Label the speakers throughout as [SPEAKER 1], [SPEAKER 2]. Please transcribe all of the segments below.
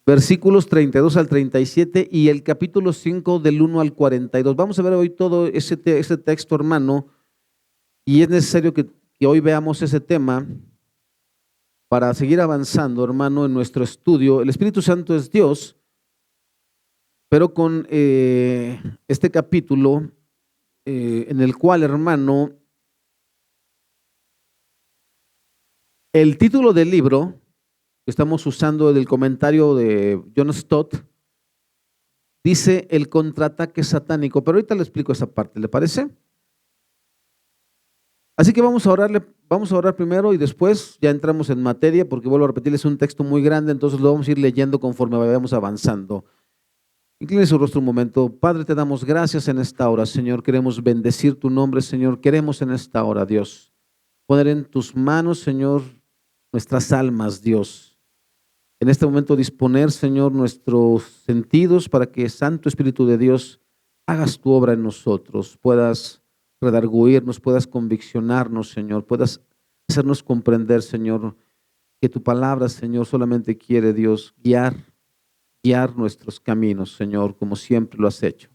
[SPEAKER 1] versículos 32 al 37 y el capítulo 5 del 1 al 42. Vamos a ver hoy todo ese texto, hermano, y es necesario que hoy veamos ese tema para seguir avanzando, hermano, en nuestro estudio. El Espíritu Santo es Dios, pero con este capítulo en el cual, hermano, el título del libro que estamos usando del comentario de John Stott dice el contraataque satánico, pero ahorita le explico esa parte, ¿le parece? Así que vamos a orar primero y después ya entramos en materia, porque vuelvo a repetirles, es un texto muy grande, entonces lo vamos a ir leyendo conforme vayamos avanzando. Incline su rostro un momento. Padre, te damos gracias en esta hora, Señor. Queremos bendecir tu nombre, Señor. Queremos en esta hora, Dios, poner en tus manos, Señor, nuestras almas, Dios. En este momento disponer, Señor, nuestros sentidos para que, Santo Espíritu de Dios, hagas tu obra en nosotros, puedas redarguirnos, puedas conviccionarnos, Señor, puedas hacernos comprender, Señor, que tu palabra, Señor, solamente quiere, Dios, guiar nuestros caminos, Señor, como siempre lo has hecho.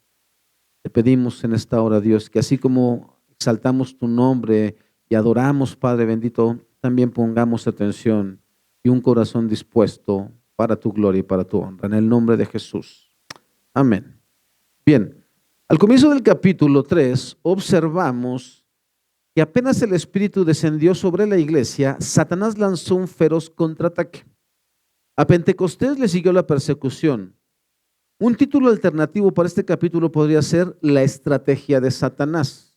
[SPEAKER 1] Te pedimos en esta hora, Dios, que así como exaltamos tu nombre y adoramos, Padre bendito, también pongamos atención y un corazón dispuesto para tu gloria y para tu honra. En el nombre de Jesús. Amén. Bien, al comienzo del capítulo 3 observamos que apenas el Espíritu descendió sobre la iglesia, Satanás lanzó un feroz contraataque. A Pentecostés le siguió la persecución. Un título alternativo para este capítulo podría ser La estrategia de Satanás.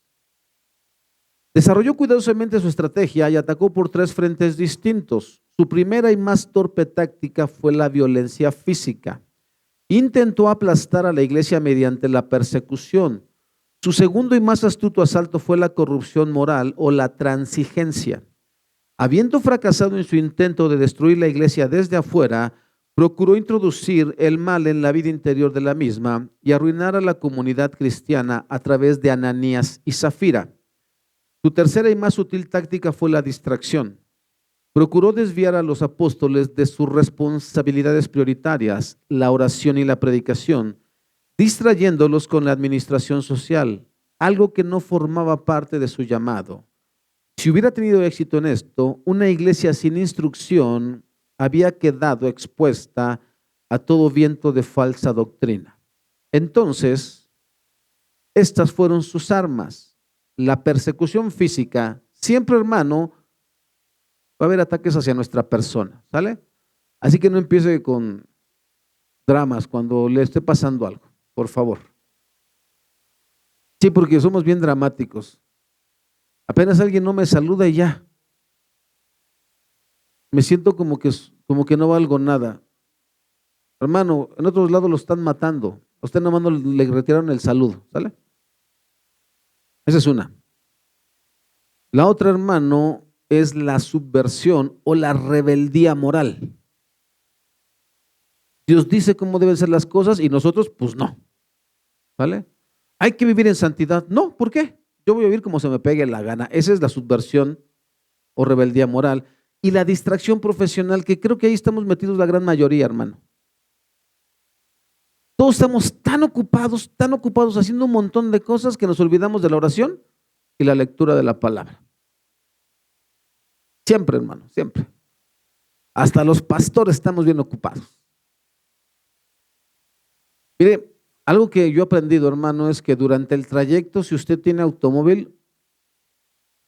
[SPEAKER 1] Desarrolló cuidadosamente su estrategia y atacó por 3 frentes distintos. Su primera y más torpe táctica fue la violencia física. Intentó aplastar a la iglesia mediante la persecución. Su segundo y más astuto asalto fue la corrupción moral o la transigencia. Habiendo fracasado en su intento de destruir la iglesia desde afuera, procuró introducir el mal en la vida interior de la misma y arruinar a la comunidad cristiana a través de Ananías y Zafira. Su tercera y más sutil táctica fue la distracción. Procuró desviar a los apóstoles de sus responsabilidades prioritarias, la oración y la predicación, distrayéndolos con la administración social, algo que no formaba parte de su llamado. Si hubiera tenido éxito en esto, una iglesia sin instrucción había quedado expuesta a todo viento de falsa doctrina. Entonces, estas fueron sus armas. La persecución física, siempre, hermano, va a haber ataques hacia nuestra persona, ¿sale? Así que no empiece con dramas cuando le esté pasando algo, por favor. Sí, porque somos bien dramáticos. Apenas alguien no me saluda y ya. Me siento como que no valgo nada. Hermano, en otros lados lo están matando. A usted nomás no le retiraron el saludo, ¿sale? Esa es una. La otra, hermano, es la subversión o la rebeldía moral. Dios dice cómo deben ser las cosas y nosotros, pues no. ¿Vale? ¿Hay que vivir en santidad? No, ¿por qué? Yo voy a vivir como se me pegue la gana. Esa es la subversión o rebeldía moral. Y la distracción profesional, que creo que ahí estamos metidos la gran mayoría, hermano. Todos estamos tan ocupados haciendo un montón de cosas que nos olvidamos de la oración y la lectura de la palabra. Siempre, hermano, siempre. Hasta los pastores estamos bien ocupados. Mire, algo que yo he aprendido, hermano, es que durante el trayecto, si usted tiene automóvil,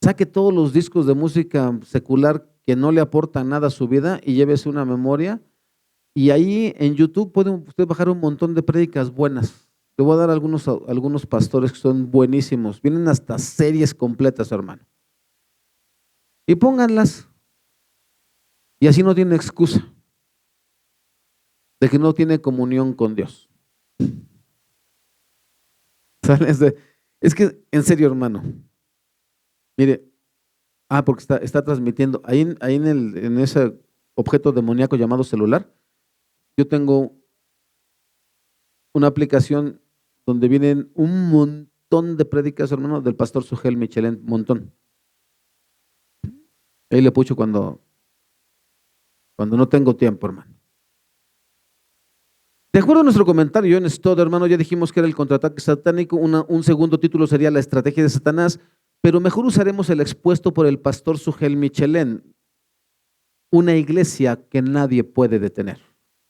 [SPEAKER 1] saque todos los discos de música secular que no le aportan nada a su vida y llévese una memoria. Y ahí en YouTube puede usted bajar un montón de prédicas buenas. Le voy a dar algunos pastores que son buenísimos. Vienen hasta series completas, hermano. Y pónganlas. Y así no tiene excusa de que no tiene comunión con Dios. Es que, en serio, hermano. Mire, porque está transmitiendo. Ahí en ese objeto demoníaco llamado celular, yo tengo una aplicación donde vienen un montón de prédicas, hermano, del pastor Sugel Michelén, un montón. Ahí le pucho cuando no tengo tiempo, hermano. De acuerdo a nuestro comentario en esto, hermano, ya dijimos que era el contraataque satánico. Un segundo título sería la estrategia de Satanás, pero mejor usaremos el expuesto por el pastor Sugel Michelén, una iglesia que nadie puede detener.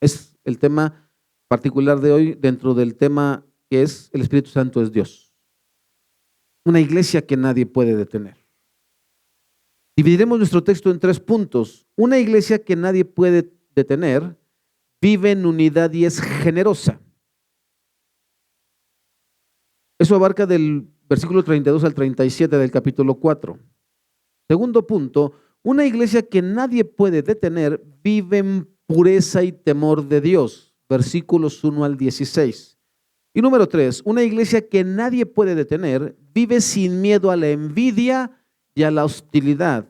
[SPEAKER 1] Es el tema particular de hoy dentro del tema que es el Espíritu Santo es Dios. Una iglesia que nadie puede detener. Dividiremos nuestro texto en 3 puntos. Una iglesia que nadie puede detener, vive en unidad y es generosa. Eso abarca del versículo 32 al 37 del capítulo 4. Segundo punto, una iglesia que nadie puede detener, vive en pureza y temor de Dios. Versículos 1 al 16. Y número 3, una iglesia que nadie puede detener, vive sin miedo a la envidia y a la hostilidad.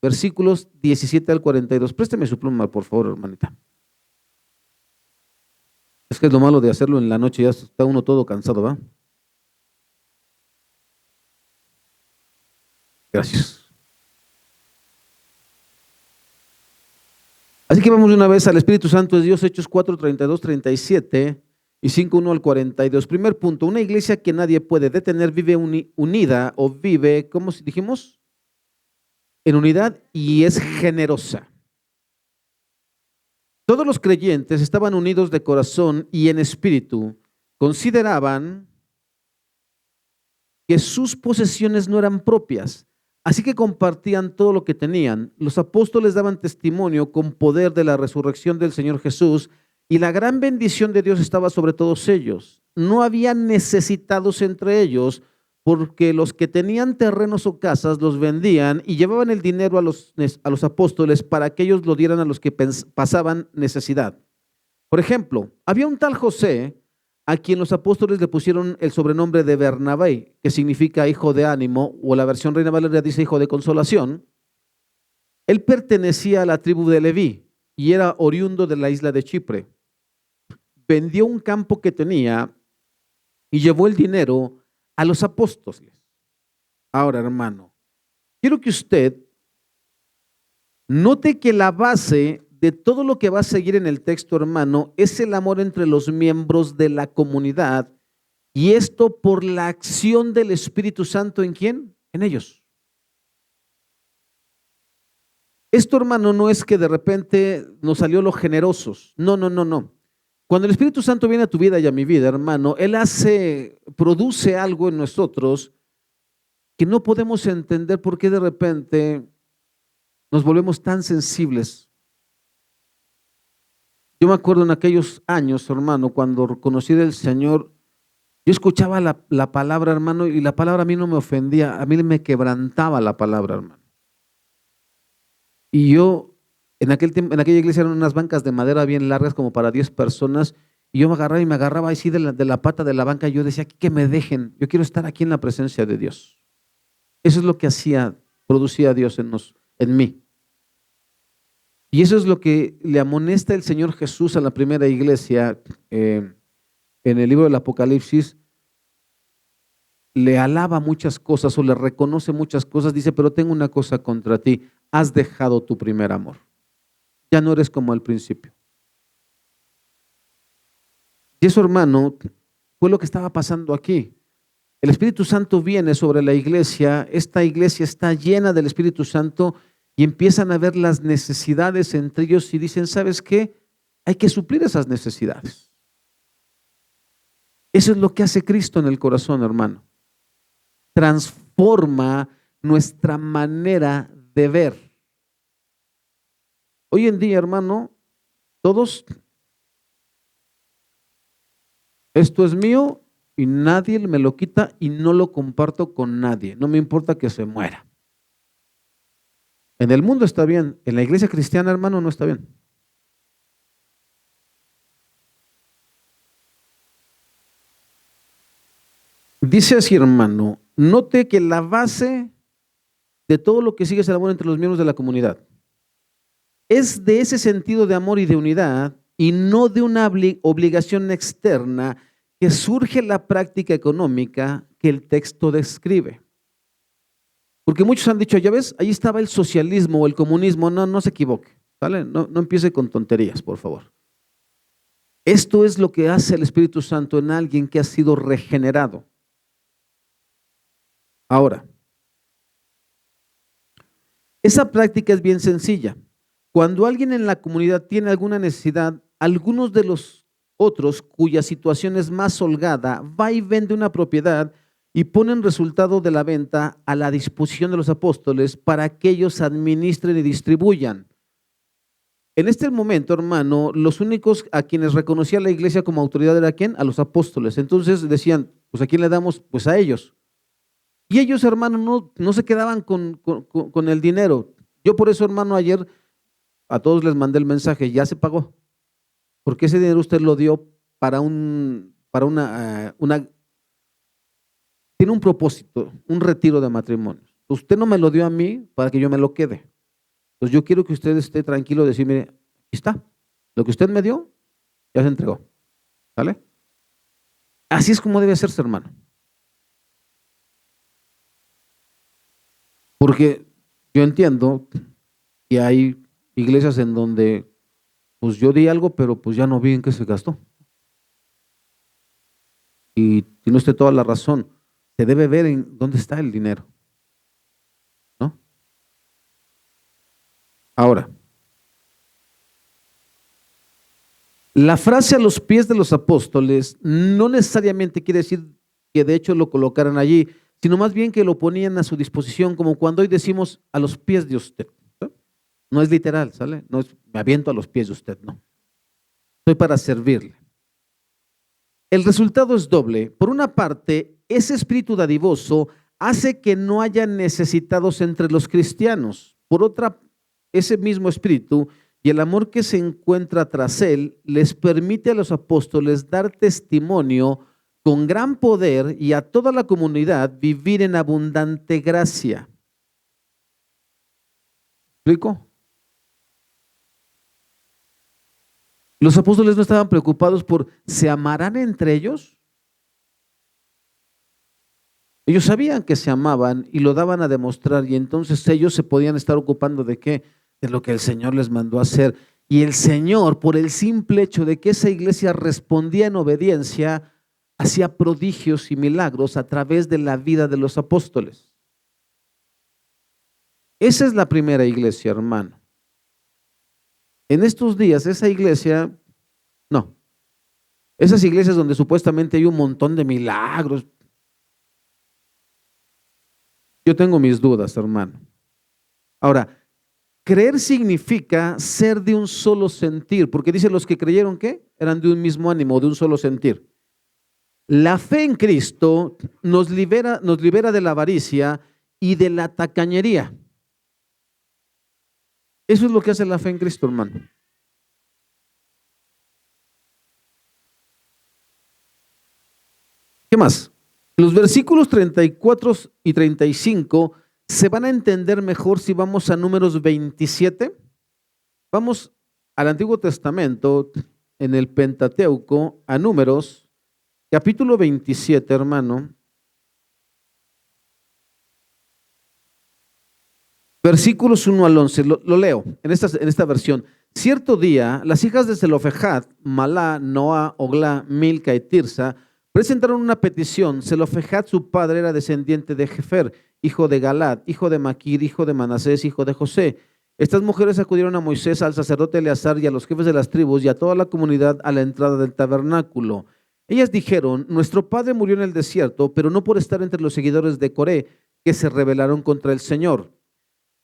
[SPEAKER 1] Versículos 17 al 42. Présteme su pluma, por favor, hermanita. Es que es lo malo de hacerlo en la noche, ya está uno todo cansado, ¿va? Gracias. Así que vamos de una vez al Espíritu Santo de Dios, Hechos 4, 32, 37 y 5, 1 al 42. Primer punto, una iglesia que nadie puede detener vive unida o vive, ¿cómo dijimos? En unidad y es generosa. Todos los creyentes estaban unidos de corazón y en espíritu. Consideraban que sus posesiones no eran propias, así que compartían todo lo que tenían. Los apóstoles daban testimonio con poder de la resurrección del Señor Jesús y la gran bendición de Dios estaba sobre todos ellos. No había necesitados entre ellos, porque los que tenían terrenos o casas los vendían y llevaban el dinero a los apóstoles para que ellos lo dieran a los que pasaban necesidad. Por ejemplo, había un tal José a quien los apóstoles le pusieron el sobrenombre de Bernabé, que significa hijo de ánimo, o la versión Reina Valera dice hijo de consolación. Él pertenecía a la tribu de Leví y era oriundo de la isla de Chipre. Vendió un campo que tenía y llevó el dinero a los apóstoles. Ahora, hermano, quiero que usted note que la base de todo lo que va a seguir en el texto, hermano, es el amor entre los miembros de la comunidad, y esto por la acción del Espíritu Santo, ¿en quién? En ellos. Esto, hermano, no es que de repente nos salió los generosos. No, no, no, no. Cuando el Espíritu Santo viene a tu vida y a mi vida, hermano, Él produce algo en nosotros que no podemos entender por qué de repente nos volvemos tan sensibles. Yo me acuerdo en aquellos años, hermano, cuando conocí al Señor, yo escuchaba la palabra, hermano, y la palabra a mí no me ofendía, a mí me quebrantaba la palabra, hermano. Y yo, en aquella iglesia eran unas bancas de madera bien largas, como para 10 personas, y yo me agarraba así de la pata de la banca, y yo decía, aquí que me dejen, yo quiero estar aquí en la presencia de Dios. Eso es lo que producía Dios en mí. Y eso es lo que le amonesta el Señor Jesús a la primera iglesia en el libro del Apocalipsis. Le alaba muchas cosas o le reconoce muchas cosas. Dice, pero tengo una cosa contra ti. Has dejado tu primer amor. Ya no eres como al principio. Y eso, hermano, fue lo que estaba pasando aquí. El Espíritu Santo viene sobre la iglesia. Esta iglesia está llena del Espíritu Santo. Y empiezan a ver las necesidades entre ellos y dicen, ¿sabes qué? Hay que suplir esas necesidades. Eso es lo que hace Cristo en el corazón, hermano. Transforma nuestra manera de ver. Hoy en día, hermano, todos, esto es mío y nadie me lo quita y no lo comparto con nadie. No me importa que se muera. En el mundo está bien, en la iglesia cristiana, hermano, no está bien. Dice así, hermano, note que la base de todo lo que sigue es el amor entre los miembros de la comunidad. Es de ese sentido de amor y de unidad y no de una obligación externa que surge la práctica económica que el texto describe. Porque muchos han dicho, ya ves, ahí estaba el socialismo o el comunismo. No se equivoque, ¿vale? No empiece con tonterías, por favor. Esto es lo que hace el Espíritu Santo en alguien que ha sido regenerado. Ahora, esa práctica es bien sencilla. Cuando alguien en la comunidad tiene alguna necesidad, algunos de los otros cuya situación es más holgada, va y vende una propiedad y pone el resultado de la venta a la disposición de los apóstoles para que ellos administren y distribuyan. En este momento, hermano, los únicos a quienes reconocía la iglesia como autoridad era ¿quién? A los apóstoles. Entonces decían, pues ¿a quién le damos? Pues a ellos. Y ellos, hermano, no se quedaban con el dinero. Yo por eso, hermano, ayer a todos les mandé el mensaje, ya se pagó. Porque ese dinero usted lo dio para tiene un propósito, un retiro de matrimonio. Usted no me lo dio a mí para que yo me lo quede. Entonces yo quiero que usted esté tranquilo y decir, mire, aquí está. Lo que usted me dio, ya se entregó. ¿Vale? Así es como debe hacerse, hermano. Porque yo entiendo que hay iglesias en donde pues yo di algo, pero pues ya no vi en qué se gastó. Y tiene usted toda la razón. Se debe ver en dónde está el dinero, ¿no? Ahora, la frase a los pies de los apóstoles no necesariamente quiere decir que de hecho lo colocaran allí, sino más bien que lo ponían a su disposición, como cuando hoy decimos a los pies de usted. No es literal, ¿sale? No es me aviento a los pies de usted, no. Estoy para servirle. El resultado es doble. Por una parte, ese espíritu dadivoso hace que no haya necesitados entre los cristianos. Por otra, ese mismo espíritu y el amor que se encuentra tras él les permite a los apóstoles dar testimonio con gran poder y a toda la comunidad vivir en abundante gracia. ¿Explico? Los apóstoles no estaban preocupados por ¿se amarán entre ellos? Ellos sabían que se amaban y lo daban a demostrar y entonces ellos se podían estar ocupando ¿de qué? De lo que el Señor les mandó a hacer. Y el Señor, por el simple hecho de que esa iglesia respondía en obediencia, hacía prodigios y milagros a través de la vida de los apóstoles. Esa es la primera iglesia, hermano. En estos días, esa iglesia, no. Esas iglesias donde supuestamente hay un montón de milagros. Yo tengo mis dudas, hermano. Ahora, creer significa ser de un solo sentir, porque dice los que creyeron que eran de un mismo ánimo, de un solo sentir. La fe en Cristo nos libera de la avaricia y de la tacañería. Eso es lo que hace la fe en Cristo, hermano. ¿Qué más? Los versículos 34 y 35 se van a entender mejor si vamos a Números 27. Vamos al Antiguo Testamento, en el Pentateuco, a Números, capítulo 27, hermano. Versículos 1 al 11, lo leo en esta versión. Cierto día, las hijas de Zelofejad, Malá, Noa, Oglá, Milca y Tirsa, presentaron una petición. Zelofejad, su padre, era descendiente de Jefer, hijo de Galad, hijo de Maquir, hijo de Manasés, hijo de José. Estas mujeres acudieron a Moisés, al sacerdote Eleazar y a los jefes de las tribus y a toda la comunidad a la entrada del tabernáculo. Ellas dijeron, nuestro padre murió en el desierto, pero no por estar entre los seguidores de Coré, que se rebelaron contra el Señor,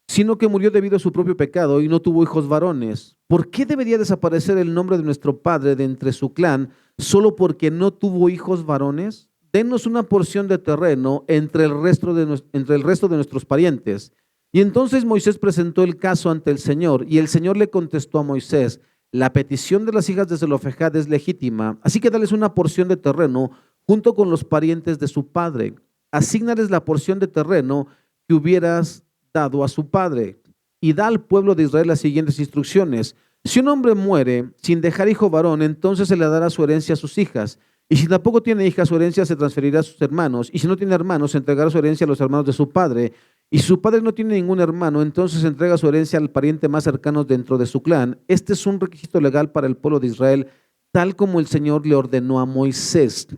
[SPEAKER 1] sino que murió debido a su propio pecado y no tuvo hijos varones. ¿Por qué debería desaparecer el nombre de nuestro padre de entre su clan solo porque no tuvo hijos varones? Denos una porción de terreno entre el resto de nuestros parientes. Y entonces Moisés presentó el caso ante el Señor y el Señor le contestó a Moisés, la petición de las hijas de Zelofejad es legítima, así que dales una porción de terreno junto con los parientes de su padre. Asígnales la porción de terreno que hubieras dado a su padre y da al pueblo de Israel las siguientes instrucciones. Si un hombre muere sin dejar hijo varón, entonces se le dará su herencia a sus hijas. Y si tampoco tiene hijas, su herencia se transferirá a sus hermanos. Y si no tiene hermanos, se entregará su herencia a los hermanos de su padre. Y si su padre no tiene ningún hermano, entonces se entrega su herencia al pariente más cercano dentro de su clan. Este es un requisito legal para el pueblo de Israel. tal como el Señor le ordenó a Moisés.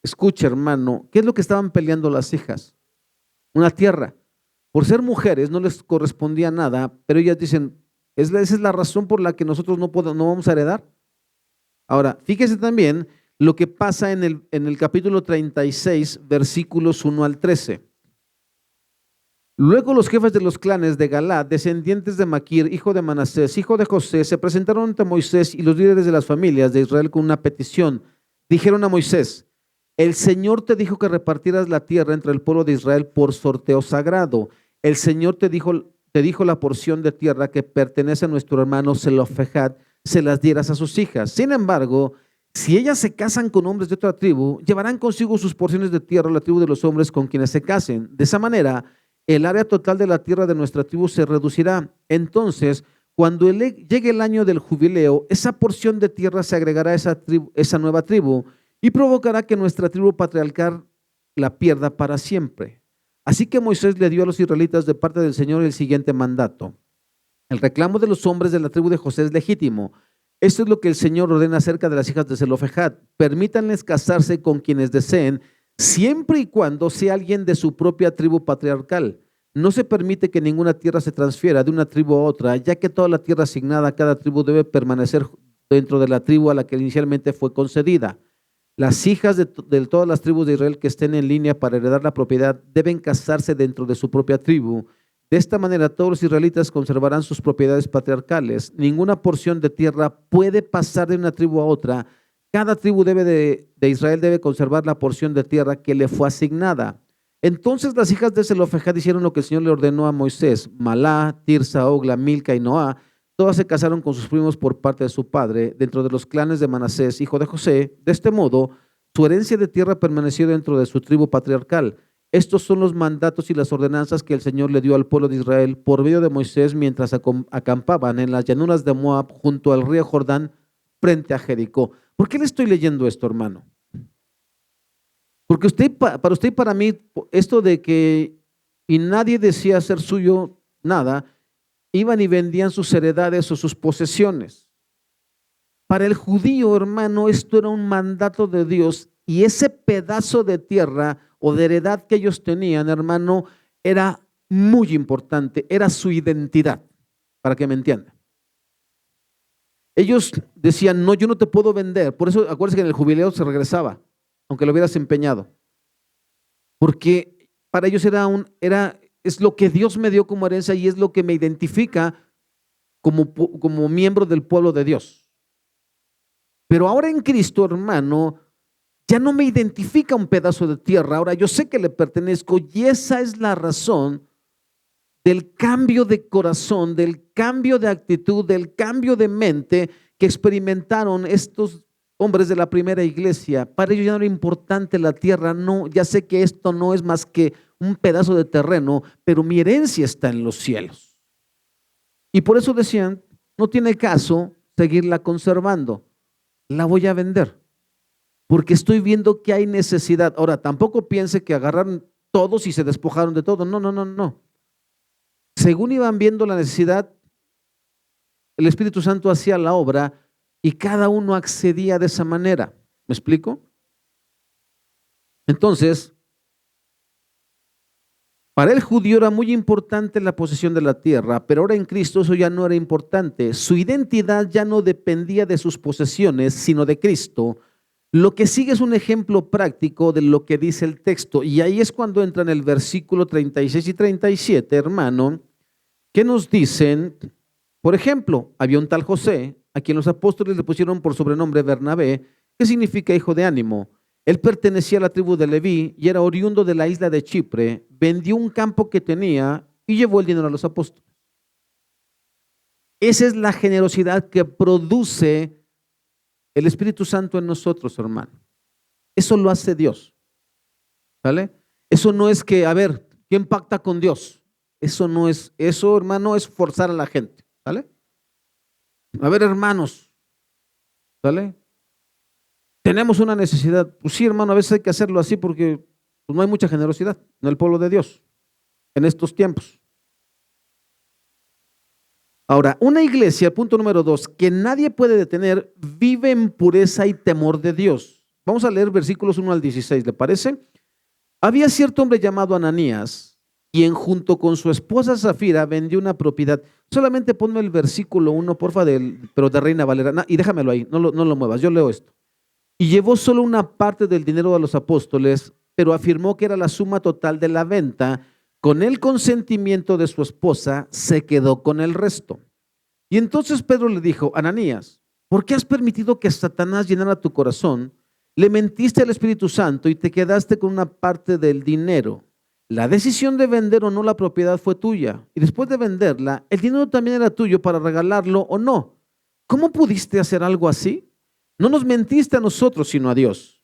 [SPEAKER 1] Escucha, hermano, ¿qué es lo que estaban peleando las hijas? Una tierra. Por ser mujeres no les correspondía nada, pero ellas dicen, esa es la razón por la que nosotros no vamos a heredar. Ahora, fíjese también lo que pasa en el capítulo 36, versículos 1 al 13. Luego los jefes de los clanes de Galaad, descendientes de Maquir, hijo de Manasés, hijo de José, se presentaron ante Moisés y los líderes de las familias de Israel con una petición. Dijeron a Moisés, el Señor te dijo que repartieras la tierra entre el pueblo de Israel por sorteo sagrado. El Señor te dijo la porción de tierra que pertenece a nuestro hermano Zelofehad, se las dieras a sus hijas. Sin embargo, si ellas se casan con hombres de otra tribu, llevarán consigo sus porciones de tierra a la tribu de los hombres con quienes se casen. De esa manera, el área total de la tierra de nuestra tribu se reducirá. Entonces, cuando llegue el año del jubileo, esa porción de tierra se agregará a esa nueva tribu y provocará que nuestra tribu patriarcal la pierda para siempre. Así que Moisés le dio a los israelitas de parte del Señor el siguiente mandato. El reclamo de los hombres de la tribu de José es legítimo. Esto es lo que el Señor ordena acerca de las hijas de Zelofehad. Permítanles casarse con quienes deseen, siempre y cuando sea alguien de su propia tribu patriarcal. No se permite que ninguna tierra se transfiera de una tribu a otra, ya que toda la tierra asignada a cada tribu debe permanecer dentro de la tribu a la que inicialmente fue concedida. Las hijas de todas las tribus de Israel que estén en línea para heredar la propiedad deben casarse dentro de su propia tribu. De esta manera, todos los israelitas conservarán sus propiedades patriarcales. Ninguna porción de tierra puede pasar de una tribu a otra. Cada tribu de Israel debe conservar la porción de tierra que le fue asignada. Entonces las hijas de Zelofehad hicieron lo que el Señor le ordenó a Moisés. Malá, Tirsa, Ogla, Milca y Noá, todas se casaron con sus primos por parte de su padre, dentro de los clanes de Manasés, hijo de José. De este modo, su herencia de tierra permaneció dentro de su tribu patriarcal. Estos son los mandatos y las ordenanzas que el Señor le dio al pueblo de Israel por medio de Moisés mientras acampaban en las llanuras de Moab junto al río Jordán frente a Jericó. ¿Por qué le estoy leyendo esto, hermano? Porque para usted y para mí, esto de que y nadie decía hacer suyo nada, iban y vendían sus heredades o sus posesiones. Para el judío, hermano, esto era un mandato de Dios y ese pedazo de tierra o de heredad que ellos tenían, hermano, era muy importante, era su identidad, para que me entiendan. Ellos decían, no, yo no te puedo vender. Por eso, acuérdense que en el jubileo se regresaba, aunque lo hubieras empeñado. Porque para ellos es lo que Dios me dio como herencia y es lo que me identifica como miembro del pueblo de Dios. Pero ahora en Cristo, hermano, ya no me identifica un pedazo de tierra. Ahora yo sé que le pertenezco y esa es la razón del cambio de corazón, del cambio de actitud, del cambio de mente que experimentaron estos hombres de la primera iglesia. Para ellos ya no era importante la tierra. No, ya sé que esto no es más que un pedazo de terreno, pero mi herencia está en los cielos. Y por eso decían, no tiene caso seguirla conservando, la voy a vender, porque estoy viendo que hay necesidad. Ahora, tampoco piense que agarraron todos y se despojaron de todo. No, no, no, no. Según iban viendo la necesidad, el Espíritu Santo hacía la obra y cada uno accedía de esa manera. ¿Me explico? Entonces, para el judío era muy importante la posesión de la tierra, pero ahora en Cristo eso ya no era importante. Su identidad ya no dependía de sus posesiones, sino de Cristo. Lo que sigue es un ejemplo práctico de lo que dice el texto. Y ahí es cuando entra en el versículo 36 y 37, hermano, que nos dicen, por ejemplo, había un tal José, a quien los apóstoles le pusieron por sobrenombre Bernabé, que significa hijo de ánimo. Él pertenecía a la tribu de Leví y era oriundo de la isla de Chipre. Vendió un campo que tenía y llevó el dinero a los apóstoles. Esa es la generosidad que produce el Espíritu Santo en nosotros, hermano. Eso lo hace Dios. ¿Sale? Eso no es que, a ver, ¿quién pacta con Dios? Eso no es, eso, hermano, es forzar a la gente. ¿Sale? A ver, hermanos. ¿Sale? Tenemos una necesidad. Pues sí, hermano, a veces hay que hacerlo así porque pues, no hay mucha generosidad en el pueblo de Dios en estos tiempos. Ahora, una iglesia, punto número 2, que nadie puede detener, vive en pureza y temor de Dios. Vamos a leer versículos 1 al 16, ¿le parece? Había cierto hombre llamado Ananías, quien junto con su esposa Zafira vendió una propiedad. Solamente ponme el versículo 1, porfa, pero de Reina Valera, y déjamelo ahí, no lo muevas, yo leo esto. Y llevó solo una parte del dinero a los apóstoles, pero afirmó que era la suma total de la venta. Con el consentimiento de su esposa, se quedó con el resto. Y entonces Pedro le dijo: Ananías, ¿por qué has permitido que Satanás llenara tu corazón? Le mentiste al Espíritu Santo y te quedaste con una parte del dinero. La decisión de vender o no la propiedad fue tuya. Y después de venderla, el dinero también era tuyo para regalarlo o no. ¿Cómo pudiste hacer algo así? No nos mentiste a nosotros, sino a Dios.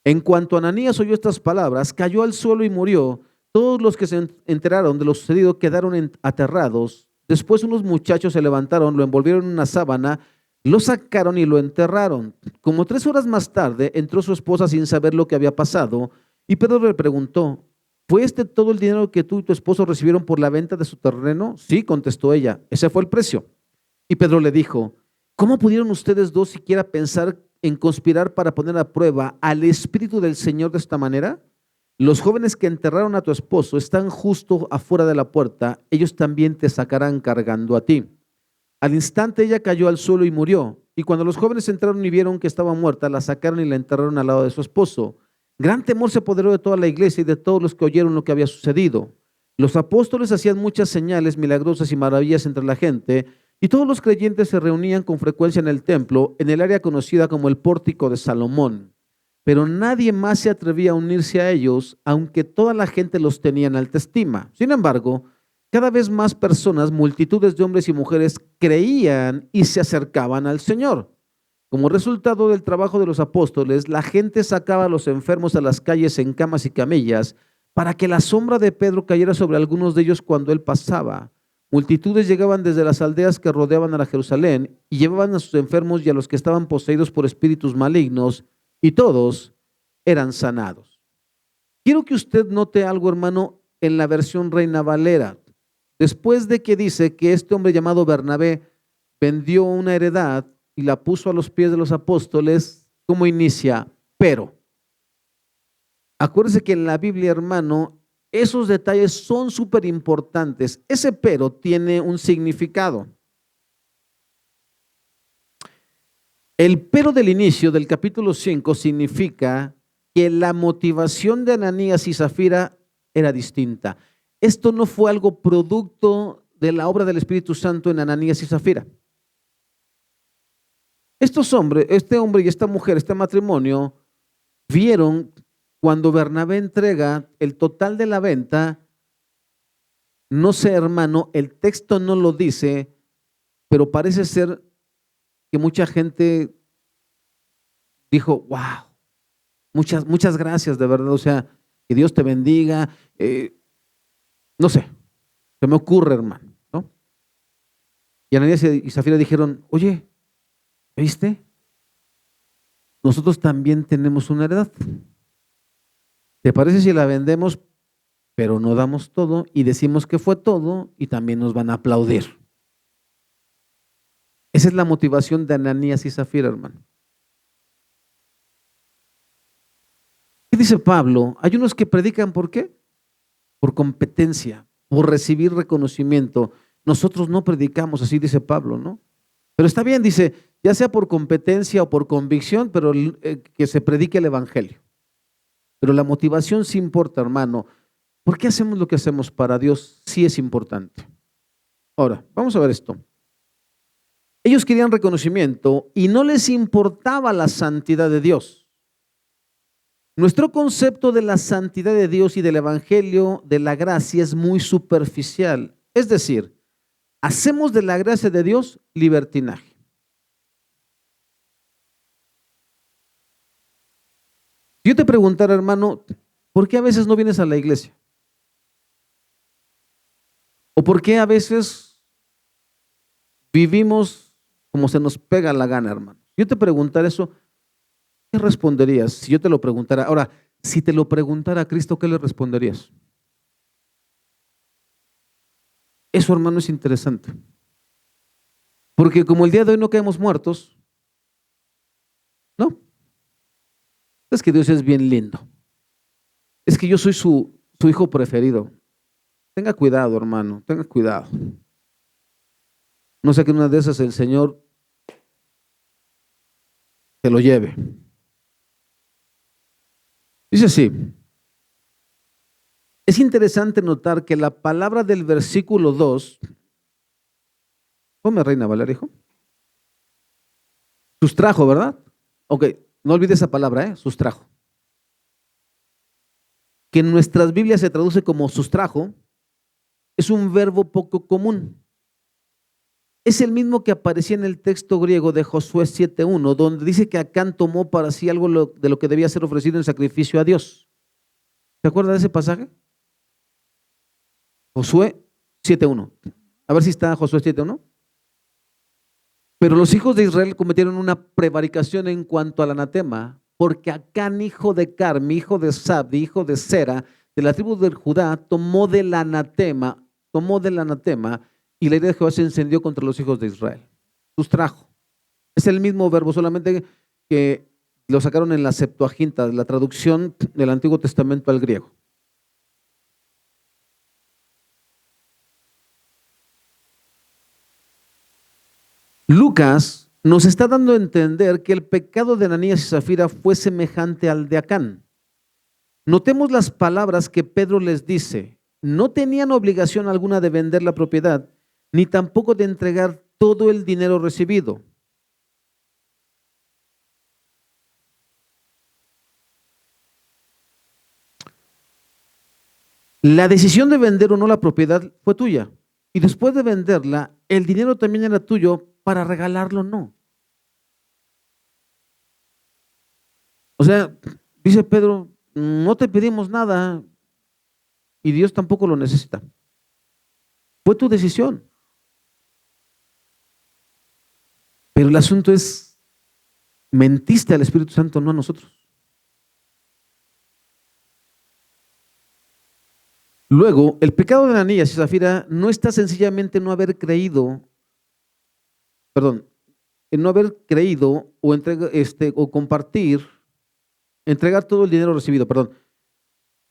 [SPEAKER 1] En cuanto Ananías oyó estas palabras, cayó al suelo y murió. Todos los que se enteraron de lo sucedido quedaron aterrados. Después unos muchachos se levantaron, lo envolvieron en una sábana, lo sacaron y lo enterraron. Como 3 horas más tarde entró su esposa sin saber lo que había pasado, y Pedro le preguntó: ¿fue este todo el dinero que tú y tu esposo recibieron por la venta de su terreno? Sí, contestó ella, ese fue el precio. Y Pedro le dijo: ¿cómo pudieron ustedes dos siquiera pensar en conspirar para poner a prueba al Espíritu del Señor de esta manera? Los jóvenes que enterraron a tu esposo están justo afuera de la puerta, ellos también te sacarán cargando a ti. Al instante ella cayó al suelo y murió. Y cuando los jóvenes entraron y vieron que estaba muerta, la sacaron y la enterraron al lado de su esposo. Gran temor se apoderó de toda la iglesia y de todos los que oyeron lo que había sucedido. Los apóstoles hacían muchas señales milagrosas y maravillas entre la gente, y todos los creyentes se reunían con frecuencia en el templo, en el área conocida como el Pórtico de Salomón. Pero nadie más se atrevía a unirse a ellos, aunque toda la gente los tenía en alta estima. Sin embargo, cada vez más personas, multitudes de hombres y mujeres, creían y se acercaban al Señor. Como resultado del trabajo de los apóstoles, la gente sacaba a los enfermos a las calles en camas y camillas para que la sombra de Pedro cayera sobre algunos de ellos cuando él pasaba. Multitudes llegaban desde las aldeas que rodeaban a Jerusalén y llevaban a sus enfermos y a los que estaban poseídos por espíritus malignos, y todos eran sanados. Quiero que usted note algo, hermano, en la versión Reina Valera. Después de que dice que este hombre llamado Bernabé vendió una heredad y la puso a los pies de los apóstoles, ¿cómo inicia? Pero. Acuérdese que en la Biblia, hermano, esos detalles son súper importantes. Ese pero tiene un significado. El pero del inicio del capítulo 5 significa que la motivación de Ananías y Zafira era distinta. Esto no fue algo producto de la obra del Espíritu Santo en Ananías y Zafira. Estos hombres, este hombre y esta mujer, este matrimonio, vieron cuando Bernabé entrega el total de la venta. No sé, hermano, el texto no lo dice, pero parece ser que mucha gente dijo: wow, muchas gracias, de verdad, o sea, que Dios te bendiga. No sé, se me ocurre, hermano, ¿no? Y Ananías y Zafira dijeron: oye, ¿viste? Nosotros también tenemos una heredad. ¿Te parece si la vendemos, pero no damos todo y decimos que fue todo y también nos van a aplaudir? Esa es la motivación de Ananías y Zafira, hermano. ¿Qué dice Pablo? Hay unos que predican, ¿por qué? Por competencia, por recibir reconocimiento. Nosotros no predicamos, así dice Pablo, ¿no? Pero está bien, dice, ya sea por competencia o por convicción, pero que se predique el evangelio. Pero la motivación sí importa, hermano. ¿Por qué hacemos lo que hacemos para Dios? Sí es importante. Ahora, vamos a ver esto. Ellos querían reconocimiento y no les importaba la santidad de Dios. Nuestro concepto de la santidad de Dios y del evangelio de la gracia es muy superficial. Es decir, hacemos de la gracia de Dios libertinaje. Si yo te preguntara, hermano, ¿por qué a veces no vienes a la iglesia? ¿O por qué a veces vivimos como se nos pega la gana, hermano? Si yo te preguntara eso, ¿qué responderías? Si yo te lo preguntara, ahora, si te lo preguntara a Cristo, ¿qué le responderías? Eso, hermano, es interesante. Porque como el día de hoy no caemos muertos, no, es que Dios es bien lindo. Es que yo soy su hijo preferido. Tenga cuidado, hermano, tenga cuidado. No sé que en una de esas el Señor te lo lleve. Dice así, es interesante notar que la palabra del versículo 2, ponme Reina Valeria, hijo, sustrajo, ¿verdad? Ok, no olvide esa palabra, sustrajo. Que en nuestras Biblias se traduce como sustrajo, es un verbo poco común. Es el mismo que aparecía en el texto griego de Josué 7:1, donde dice que Acán tomó para sí algo de lo que debía ser ofrecido en sacrificio a Dios. ¿Se acuerda de ese pasaje? Josué 7:1. A ver si está Josué 7:1. Pero los hijos de Israel cometieron una prevaricación en cuanto al anatema, porque Acán, hijo de Carmi, hijo de Sabdi, hijo de Sera, de la tribu de Judá, tomó del anatema, y la ira de Jehová se encendió contra los hijos de Israel. Sustrajo. Es el mismo verbo, solamente que lo sacaron en la Septuaginta, la traducción del Antiguo Testamento al griego. Lucas nos está dando a entender que el pecado de Ananías y Zafira fue semejante al de Acán. Notemos las palabras que Pedro les dice. No tenían obligación alguna de vender la propiedad, ni tampoco de entregar todo el dinero recibido. La decisión de vender o no la propiedad fue tuya. Y después de venderla, el dinero también era tuyo para regalarlo o no. O sea, dice Pedro, no te pedimos nada y Dios tampoco lo necesita. Fue tu decisión. Pero el asunto es, mentiste al Espíritu Santo, no a nosotros. Luego, el pecado de Ananías y Zafira no está sencillamente en no haber creído, en no haber creído o compartir, entregar todo el dinero recibido,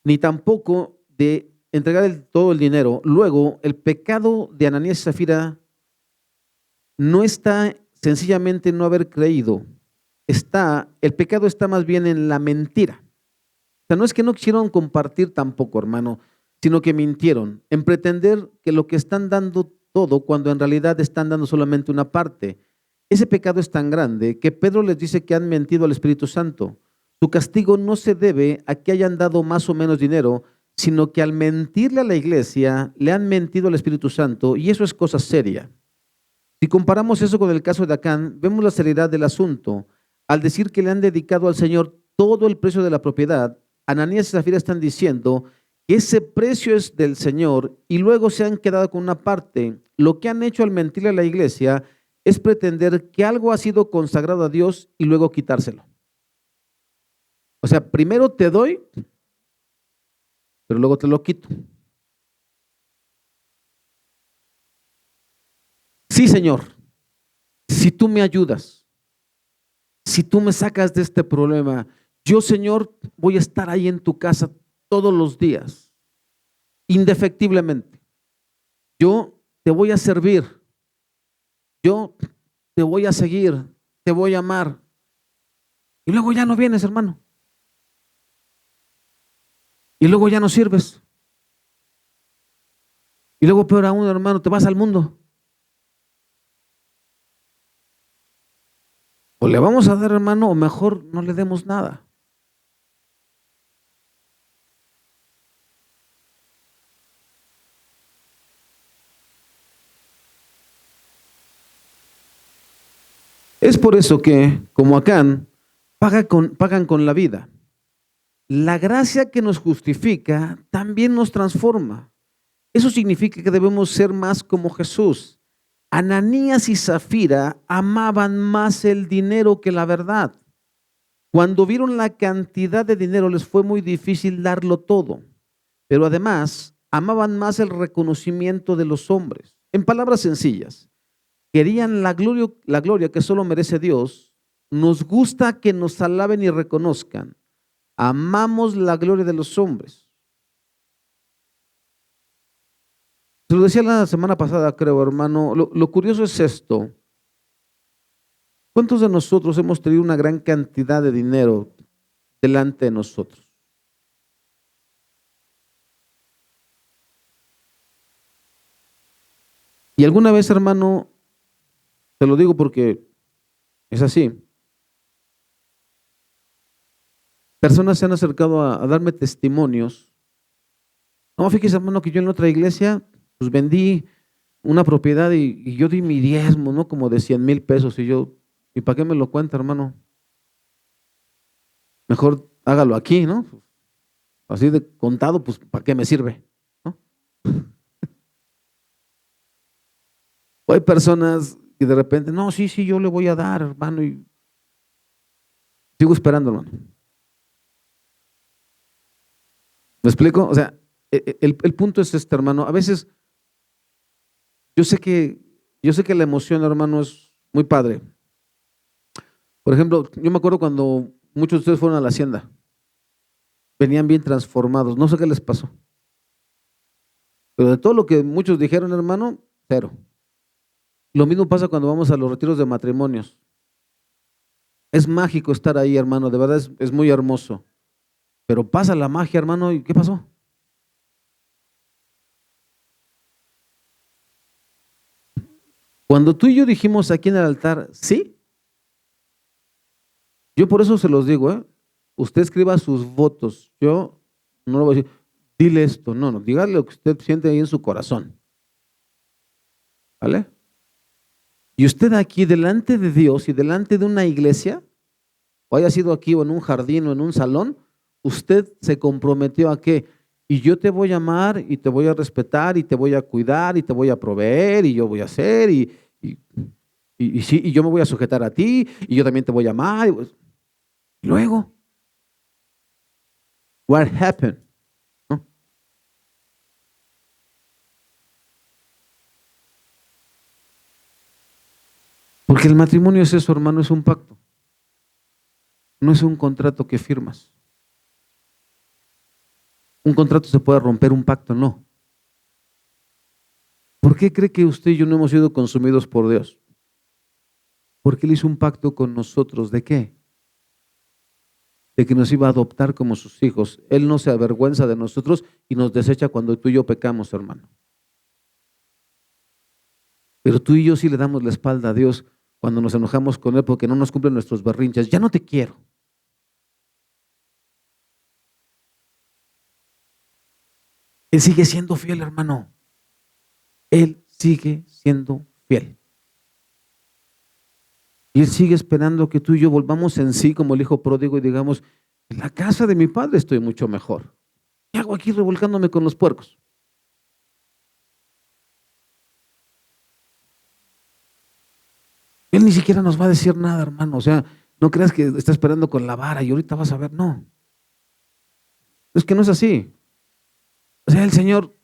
[SPEAKER 1] ni tampoco de entregar todo el dinero. Luego, el pecado de Ananías y Zafira no está sencillamente en no haber creído, el pecado está más bien en la mentira. O sea, no es que no quisieron compartir tampoco, hermano, sino que mintieron en pretender que lo que están dando todo cuando en realidad están dando solamente una parte. Ese pecado es tan grande que Pedro les dice que han mentido al Espíritu Santo. Su castigo no se debe a que hayan dado más o menos dinero, sino que al mentirle a la iglesia le han mentido al Espíritu Santo, y eso es cosa seria. Si comparamos eso con el caso de Acán, vemos la seriedad del asunto. Al decir que le han dedicado al Señor todo el precio de la propiedad, Ananías y Zafira están diciendo que ese precio es del Señor y luego se han quedado con una parte. Lo que han hecho al mentirle a la iglesia es pretender que algo ha sido consagrado a Dios y luego quitárselo. O sea, primero te doy, pero luego te lo quito. Sí, Señor, si tú me ayudas, si tú me sacas de este problema, yo, Señor, voy a estar ahí en tu casa todos los días, indefectiblemente. Yo te voy a servir, yo te voy a seguir, te voy a amar. Y luego ya no vienes, hermano. Y luego ya no sirves. Y luego, peor aún, hermano, te vas al mundo. O le vamos a dar, hermano, o mejor no le demos nada. Es por eso que, como Acán, pagan con la vida. La gracia que nos justifica también nos transforma. Eso significa que debemos ser más como Jesús. Ananías y Zafira amaban más el dinero que la verdad. Cuando vieron la cantidad de dinero les fue muy difícil darlo todo, pero además amaban más el reconocimiento de los hombres. En palabras sencillas, querían la gloria que solo merece Dios. Nos gusta que nos alaben y reconozcan. Amamos la gloria de los hombres. Se lo decía la semana pasada, creo, hermano. Lo curioso es esto. ¿Cuántos de nosotros hemos tenido una gran cantidad de dinero delante de nosotros? Y alguna vez, hermano, te lo digo porque es así. Personas se han acercado a darme testimonios. No, fíjese, hermano, que yo en otra iglesia, pues vendí una propiedad y yo di mi diezmo, ¿no? Como de 100,000 pesos. ¿Y para qué me lo cuenta, hermano? Mejor hágalo aquí, ¿no? Así de contado, pues ¿para qué me sirve? ¿No? O hay personas que de repente, no, sí, sí, yo le voy a dar, hermano, y sigo esperando, hermano. ¿Me explico? O sea, el punto es este, hermano. A veces yo sé que, yo sé que la emoción, hermano, es muy padre. Por ejemplo, yo me acuerdo cuando muchos de ustedes fueron a la hacienda, venían bien transformados. No sé qué les pasó, pero de todo lo que muchos dijeron, hermano, cero. Lo mismo pasa cuando vamos a los retiros de matrimonios. Es mágico estar ahí, hermano, de verdad es muy hermoso. Pero pasa la magia, hermano, ¿y qué pasó? Cuando tú y yo dijimos aquí en el altar, sí, yo por eso se los digo, ¿eh? Usted escriba sus votos. Yo no le voy a decir, dile esto, no, no, dígale lo que usted siente ahí en su corazón, ¿vale? Y usted aquí delante de Dios y delante de una iglesia, o haya sido aquí o en un jardín o en un salón, usted se comprometió a que, y yo te voy a amar y te voy a respetar y te voy a cuidar y te voy a proveer y yo voy a hacer y, y sí, y yo me voy a sujetar a ti y yo también te voy a amar. Y luego, what happened? ¿No? Porque el matrimonio es eso, hermano, es un pacto, no es un contrato que firmas. Un contrato se puede romper, un pacto no. ¿Por qué cree que usted y yo no hemos sido consumidos por Dios? Porque Él hizo un pacto con nosotros. ¿De qué? De que nos iba a adoptar como sus hijos. Él no se avergüenza de nosotros y nos desecha cuando tú y yo pecamos, hermano. Pero tú y yo sí le damos la espalda a Dios cuando nos enojamos con Él porque no nos cumplen nuestros berrinches. Ya no te quiero. Él sigue siendo fiel, hermano. Él sigue siendo fiel. Y Él sigue esperando que tú y yo volvamos en sí como el hijo pródigo y digamos, en la casa de mi padre estoy mucho mejor. ¿Qué hago aquí revolcándome con los puercos? Él ni siquiera nos va a decir nada, hermano. O sea, no creas que está esperando con la vara y ahorita vas a ver. No, es que no es así. O sea, el Señor,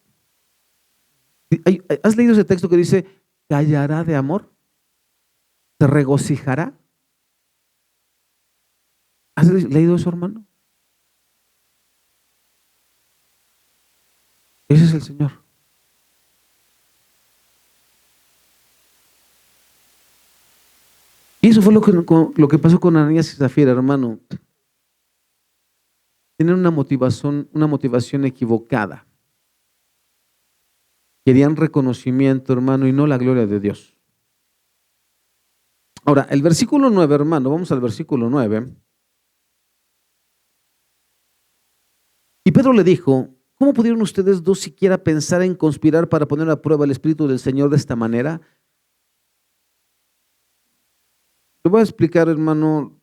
[SPEAKER 1] ¿has leído ese texto que dice, callará de amor? ¿Se regocijará? ¿Has leído eso, hermano? Ese es el Señor. Y eso fue lo que pasó con Ananías y Zafira, hermano. Tienen una motivación equivocada. Querían reconocimiento, hermano, y no la gloria de Dios. Ahora, el versículo 9, hermano, vamos al versículo 9. Y Pedro le dijo, ¿cómo pudieron ustedes dos siquiera pensar en conspirar para poner a prueba el Espíritu del Señor de esta manera? Te voy a explicar, hermano,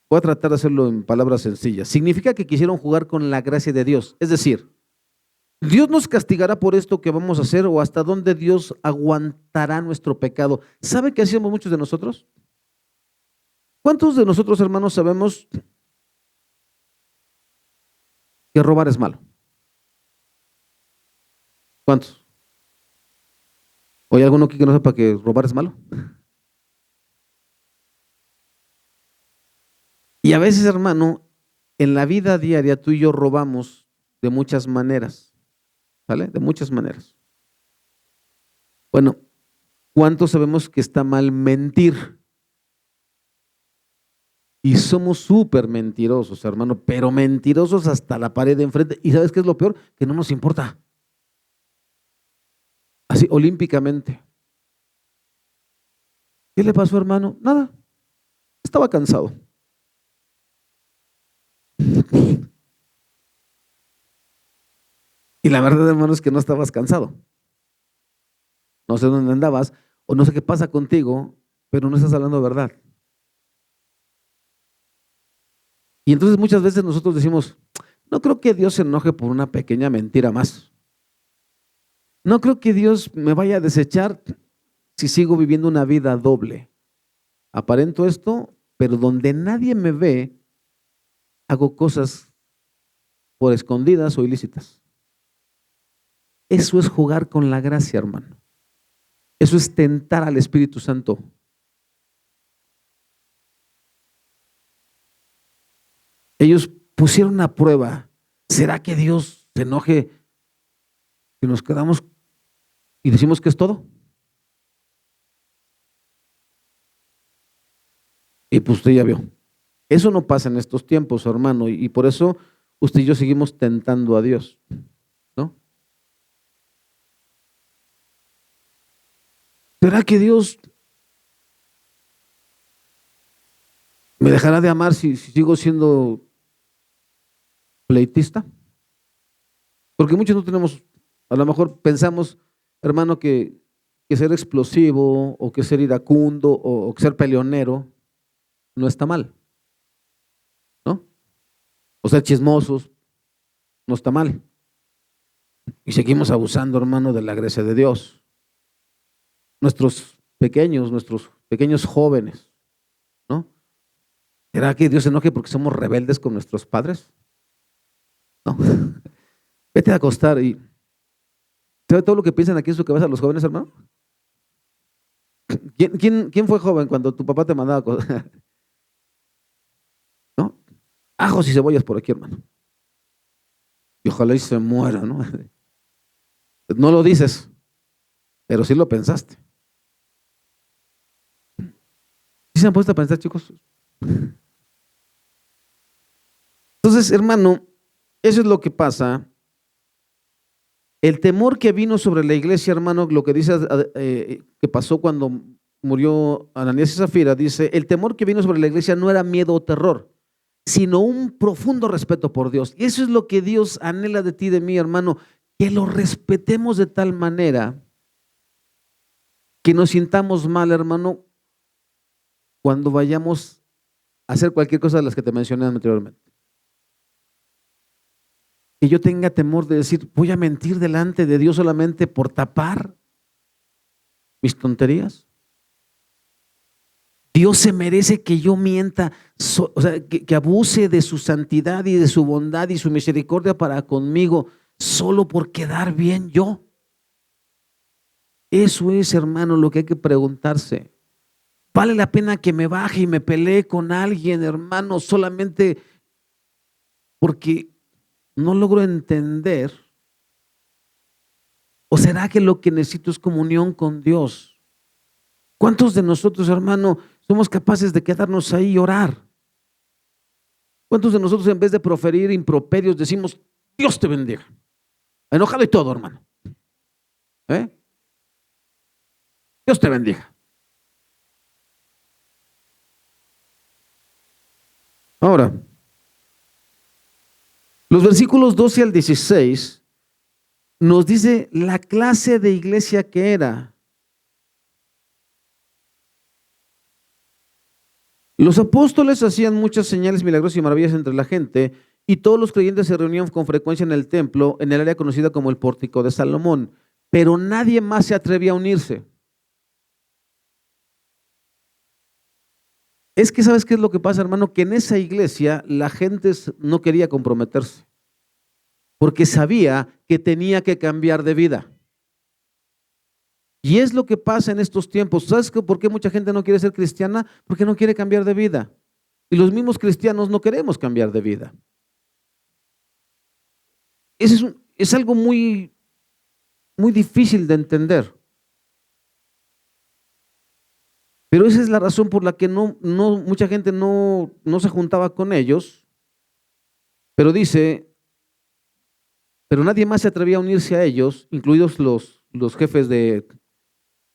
[SPEAKER 1] voy a tratar de hacerlo en palabras sencillas. Significa que quisieron jugar con la gracia de Dios. Es decir, ¿Dios nos castigará por esto que vamos a hacer o hasta dónde Dios aguantará nuestro pecado? ¿Sabe qué hacíamos muchos de nosotros? ¿Cuántos de nosotros, hermanos, sabemos que robar es malo? ¿Cuántos? ¿O hay alguno aquí que no sepa que robar es malo? Y a veces, hermano, en la vida diaria tú y yo robamos de muchas maneras, ¿vale? De muchas maneras. Bueno, ¿cuántos sabemos que está mal mentir? Y somos súper mentirosos, hermano, pero mentirosos hasta la pared de enfrente. ¿Y sabes qué es lo peor? Que no nos importa. Así, olímpicamente. ¿Qué le pasó, hermano? Nada. Estaba cansado. Y la verdad, hermano, es que no estabas cansado. No sé dónde andabas o no sé qué pasa contigo, pero no estás hablando de verdad. Y entonces muchas veces nosotros decimos, no creo que Dios se enoje por una pequeña mentira más. No creo que Dios me vaya a desechar si sigo viviendo una vida doble. Aparento esto, pero donde nadie me ve, hago cosas por escondidas o ilícitas. Eso es jugar con la gracia, hermano. Eso es tentar al Espíritu Santo. Ellos pusieron a prueba, ¿será que Dios se enoje si nos quedamos y decimos que es todo? Y pues usted ya vio. Eso no pasa en estos tiempos, hermano, y por eso usted y yo seguimos tentando a Dios, ¿no? ¿Será que Dios me dejará de amar si sigo siendo pleitista? Porque muchos no tenemos, a lo mejor pensamos, hermano, que ser explosivo o que ser iracundo o que ser peleonero no está mal, ¿no? O ser chismosos no está mal. Y seguimos abusando, hermano, de la gracia de Dios. Nuestros pequeños jóvenes, ¿no? ¿Será que Dios se enoje porque somos rebeldes con nuestros padres? No. Vete a acostar y ¿sabe todo lo que piensan aquí en su cabeza los jóvenes, hermano? ¿Quién fue joven cuando tu papá te mandaba cosas? ¿No? Ajos y cebollas por aquí, hermano. Y ojalá y se muera, ¿no? No lo dices, pero sí lo pensaste. ¿Sí se han puesto a pensar, chicos? Entonces, hermano, eso es lo que pasa. El temor que vino sobre la iglesia, hermano, lo que dice que pasó cuando murió Ananías y Zafira, dice, el temor que vino sobre la iglesia no era miedo o terror, sino un profundo respeto por Dios. Y eso es lo que Dios anhela de ti y de mí, hermano, que lo respetemos de tal manera que nos sintamos mal, hermano, cuando vayamos a hacer cualquier cosa de las que te mencioné anteriormente. Que yo tenga temor de decir, voy a mentir delante de Dios solamente por tapar mis tonterías. Dios se merece que yo mienta, o sea, que abuse de su santidad y de su bondad y su misericordia para conmigo, solo por quedar bien yo. Eso es, hermano, lo que hay que preguntarse. ¿Vale la pena que me baje y me pelee con alguien, hermano, solamente porque no logro entender? ¿O será que lo que necesito es comunión con Dios? ¿Cuántos de nosotros, hermano, somos capaces de quedarnos ahí y orar? ¿Cuántos de nosotros en vez de proferir improperios decimos, Dios te bendiga? Enojado y todo, hermano. Dios te bendiga. Ahora, los versículos 12 al 16 nos dice la clase de iglesia que era. Los apóstoles hacían muchas señales milagrosas y maravillas entre la gente, y todos los creyentes se reunían con frecuencia en el templo, en el área conocida como el Pórtico de Salomón, pero nadie más se atrevía a unirse. Es que ¿sabes qué es lo que pasa, hermano? Que en esa iglesia la gente no quería comprometerse, porque sabía que tenía que cambiar de vida. Y es lo que pasa en estos tiempos. ¿Sabes por qué mucha gente no quiere ser cristiana? Porque no quiere cambiar de vida. Y los mismos cristianos no queremos cambiar de vida. Es algo muy, muy difícil de entender. Pero esa es la razón por la que mucha gente no se juntaba con ellos. Pero dice, pero nadie más se atrevía a unirse a ellos, incluidos los jefes de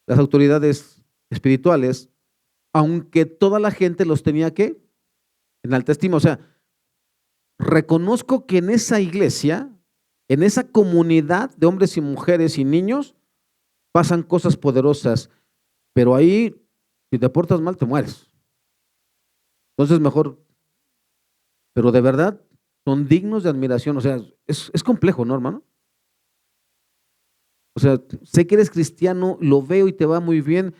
[SPEAKER 1] las autoridades espirituales, aunque toda la gente los tenía que en alta estima. O sea, reconozco que en esa iglesia, en esa comunidad de hombres y mujeres y niños, pasan cosas poderosas, pero ahí, si te portas mal, te mueres. Entonces mejor, pero de verdad, son dignos de admiración. O sea, es complejo, ¿no, hermano? O sea, sé que eres cristiano, lo veo y te va muy bien,